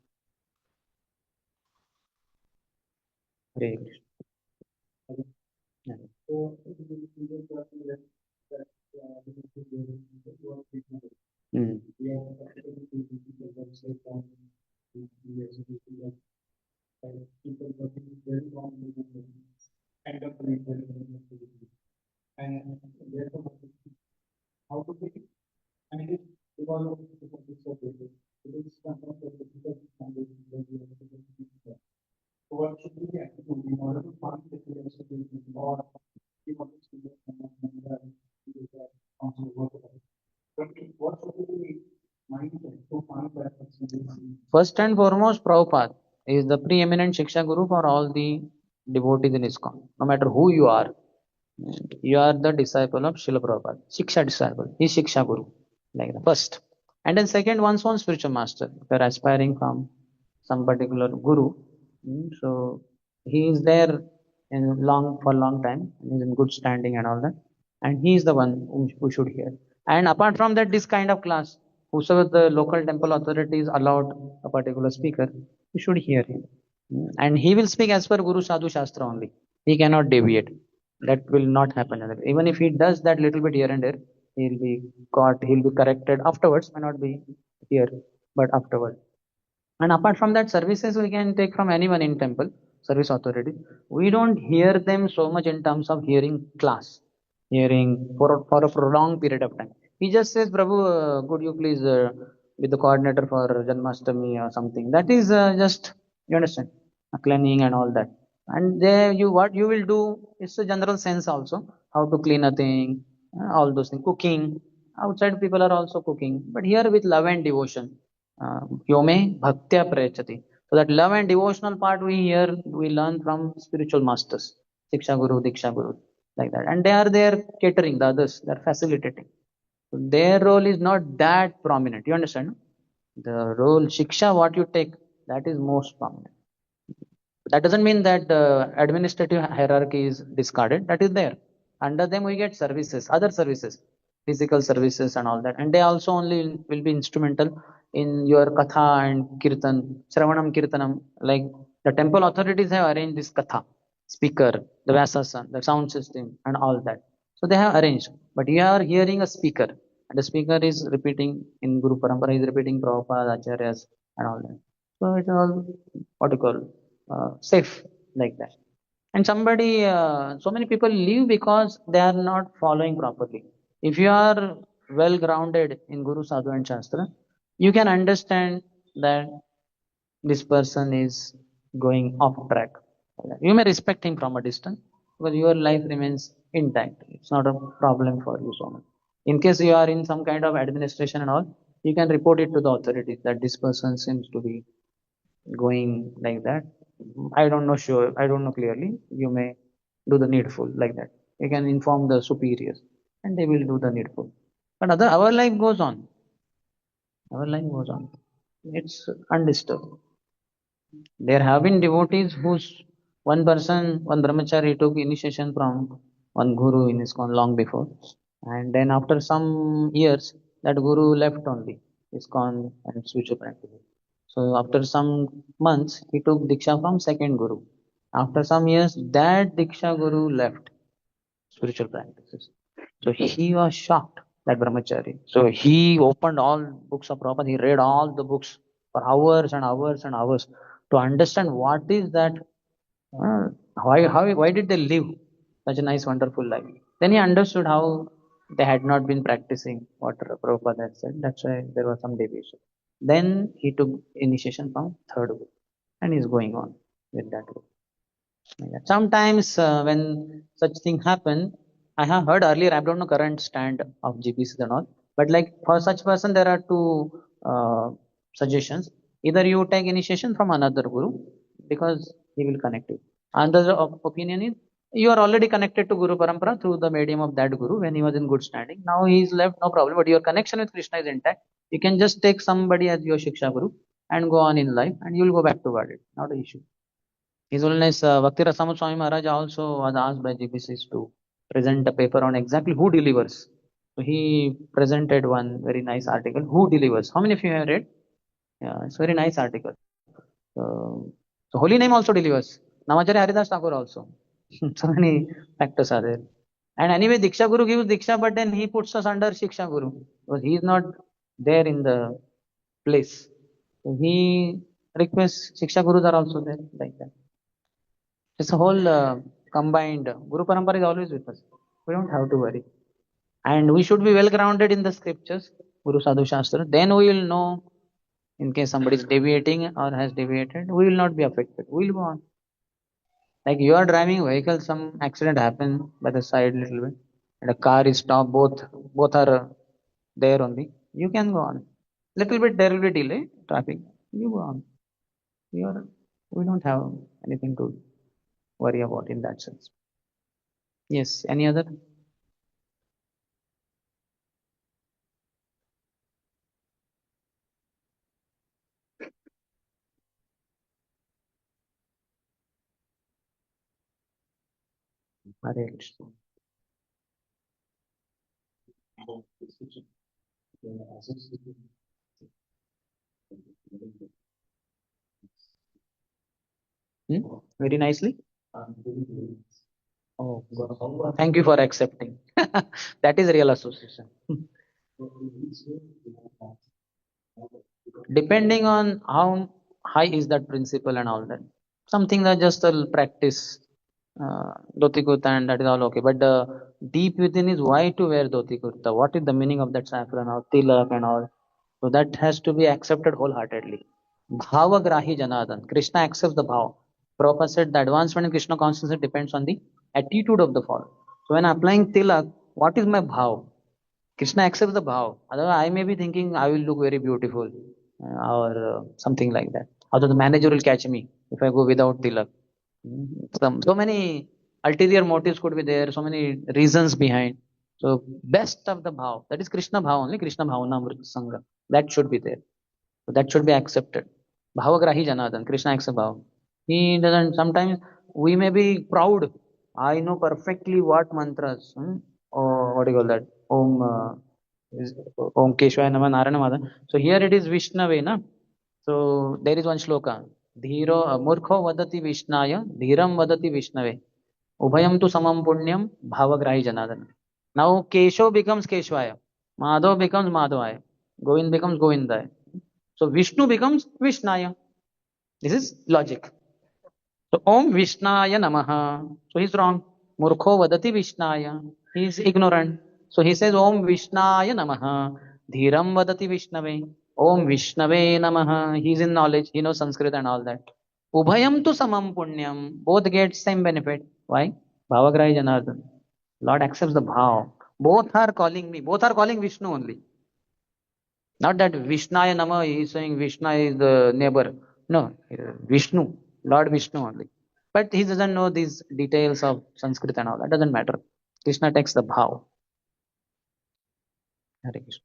Hare Krishna. Yeah. So, it is a serious question that this is what we do. Mm. We are practically taking the website from the executive and people working very long end up doing very and therefore how to take it. And it is because of the subject. It is somewhat of the difficult and so what should we do in order to find the curiosity or give up to the what should be mindset to find that experience? First and foremost, Prabhupada is the preeminent Shiksha Guru for all the devotees in ISKCON. No matter who you are the disciple of Srila Prabhupada. Shiksha disciple. He is Shiksha Guru. Like the first. And then second, one's own spiritual master. If you are aspiring from some particular Guru, so he is there for long time. He is in good standing and all that. And he is the one who should hear. And apart from that, this kind of class, whosoever the local temple authorities allowed a particular speaker, you should hear him. And he will speak as per Guru Sadhu Shastra only. He cannot deviate. That will not happen. Even if he does that little bit here and there, he'll be caught, he'll be corrected afterwards, may not be here, but afterward. And apart from that, services we can take from anyone in temple, service authority. We don't hear them so much in terms of hearing class, hearing for a prolonged period of time. He just says, Prabhu, could you please be the coordinator for Janmashtami or something. That is just, you understand, cleaning and all that. And there you what you will do is a general sense also, how to clean a thing, all those things, cooking. Outside people are also cooking, but here with love and devotion. Yome bhaktya prayachati. So that love and devotional part we learn from spiritual masters, Siksha Guru, Diksha Guru, like that. And they are there catering the others, they are facilitating. So their role is not that prominent. You understand? The role Shiksha, what you take, that is most prominent. That doesn't mean that administrative hierarchy is discarded. That is there. Under them, we get services, other services, physical services, and all that. And they also only will be instrumental in your katha and kirtan, Shravanam Kirtanam. Like the temple authorities have arranged this katha, speaker, the Vyasasan, the sound system, and all that. So they have arranged. But you are hearing a speaker, and the speaker is repeating in Guru Parampara, is repeating Prabhupada, Acharyas, and all that. So it's all what you call safe like that. And so many people leave because they are not following properly. If you are well grounded in Guru, Sadhu, and Shastra, you can understand that this person is going off track. You may respect him from a distance, but your life remains intact. It's not a problem for you so much. In case you are in some kind of administration and all, you can report it to the authorities that this person seems to be going like that. I don't know sure. I don't know clearly. You may do the needful like that. You can inform the superiors, and they will do the needful. But our life goes on. Our life goes on. It's undisturbed. There have been devotees whose one brahmachari took initiation from one guru in ISKCON long before, and then after some years, that guru left only ISKCON and spiritual practice. So after some months, he took diksha from second guru. After some years, that diksha guru left spiritual practices. So he was shocked, that brahmachari. So he opened all books of Prabhupada. He read all the books for hours and hours and hours to understand what is that, uh, why did they live such a nice, wonderful life. Then he understood how they had not been practicing what Prabhupada had said. That's why there was some deviation. Then he took initiation from third guru and is going on with that guru. Sometimes when such thing happen, I have heard earlier, I don't know current stand of GPCs and all, but like for such person, there are two suggestions. Either you take initiation from another guru because he will connect you. Another opinion is you are already connected to Guru Parampara through the medium of that guru when he was in good standing. Now he is left, no problem, but your connection with Krishna is intact. You can just take somebody as your Shiksha Guru and go on in life and you will go back to Godhead. Not an issue. His Holiness Bhakti Rasamut Swami Maharaj also was asked by GPCs to present a paper on exactly who delivers. So he presented one very nice article. Who delivers? How many of you have read? Yeah, it's a very nice article. So holy name also delivers. Namacharya Haridas Thakur also. So many factors are there. And anyway, Diksha Guru gives Diksha, but then he puts us under Shiksha Guru because he is not there in the place. So he requests Shiksha Gurus are also there like that. It's a whole combined. Guru Parampara is always with us. We don't have to worry. And we should be well grounded in the scriptures, Guru Sadhu Shastra. Then we will know in case somebody is deviating or has deviated, we will not be affected. We will go on. Like you are driving a vehicle, some accident happened by the side little bit, and a car is stopped. Both are there only. You can go on. Little bit there will be delay, traffic. You go on. You are. We don't have anything to worry about in that sense. Yes. Any other? Hare Krishna. Hmm? Very nicely. Oh, God. Thank you for accepting. That is real association. Depending on how high is that principle and all that. Something that just a practice, dhoti kurta, and that is all okay. But the deep within is why to wear dhoti kurta. What is the meaning of that saffron or tilak and all? So that has to be accepted wholeheartedly. Bhavagrahi Janardhan. Krishna accepts the bhav. Prabhupada said the advancement in Krishna consciousness depends on the attitude of the follower. So when applying tilak, what is my bhav? Krishna accepts the bhav. Otherwise, I may be thinking I will look very beautiful or something like that. Although the manager will catch me if I go without tilak. So many ulterior motives could be there, so many reasons behind. So best of the bhav, that is Krishna bhav only, Krishna bhavana amrita sangha. That should be there. So that should be accepted. Bhavagrahi Janardhan, Krishna accepts bhav. He doesn't, sometimes we may be proud. I know perfectly what mantras, or what do you call that? Om, Om Keshwaya Nama Narayana Madhan. So here it is Vishnave, na? So there is one shloka. Dhiro Murkho vadati Vishnaya, Dhiram vadati Vishnave. Ubhayam tu samam punyam bhavagrahi Janardhan. Now Keshav becomes Keshwaya. Madhav becomes Madhavaya. Govind becomes Govindaya. So Vishnu becomes Vishnaya. This is logic. So Om Vishnaya Namaha. So he's wrong. Murkho vadati Vishnaya. He is ignorant. So he says Om Vishnaya Namaha. Dhiram vadati Vishnave. Om Vishnave Namaha. He is in knowledge. He knows Sanskrit and all that. Ubhayam tu samam punyam. Both get same benefit. Why? Bhavagrahi Janardhan. Lord accepts the bhav. Both are calling me. Both are calling Vishnu only. Not that Vishnaya Nama is saying Vishnu is the neighbor. No, Vishnu, Lord Vishnu only. But he doesn't know these details of Sanskrit and all. That doesn't matter. Krishna takes the bhav. Hare Krishna.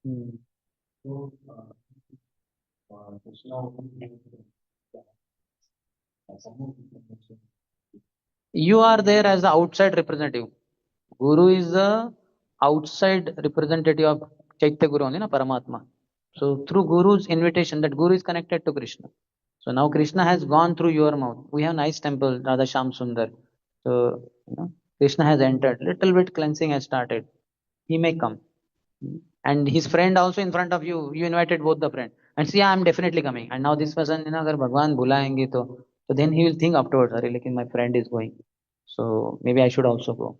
Hmm. You are there as the outside representative. Guru is the outside representative of Chaitya Guru only, na Paramatma. So through Guru's invitation, that Guru is connected to Krishna. So now Krishna has gone through your mouth. We have nice temple, Radha Sham Sundar. So Krishna has entered. Little bit cleansing has started. He may come. And his friend also in front of you. You invited both the friend. And see, I am definitely coming. And now this person, अगर भगवान बुलाएंगे so then he will think afterwards, अरे लेकिन my friend is going. So maybe I should also go.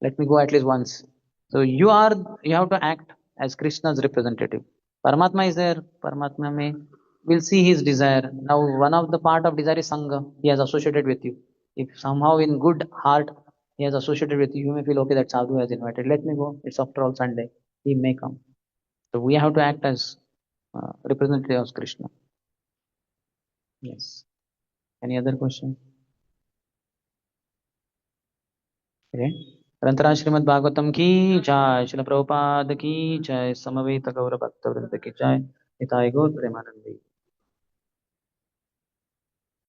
Let me go at least once. So you have to act as Krishna's representative. Paramatma is there. Paramatma may will see his desire. Now one of the part of desire is Sangha. He has associated with you. If somehow in good heart he has associated with you, you may feel okay that Sadhu has invited. Let me go. It's after all Sunday. He may come. So we have to act as representative of Krishna. Yes. Any other question? Okay. ग्रंथराज Shrimad Bhagavatam की जय, श्रील प्रभुपाद की जय, समवेत गौर भक्त वृंद की जय। निताय गौर प्रेमानंदी।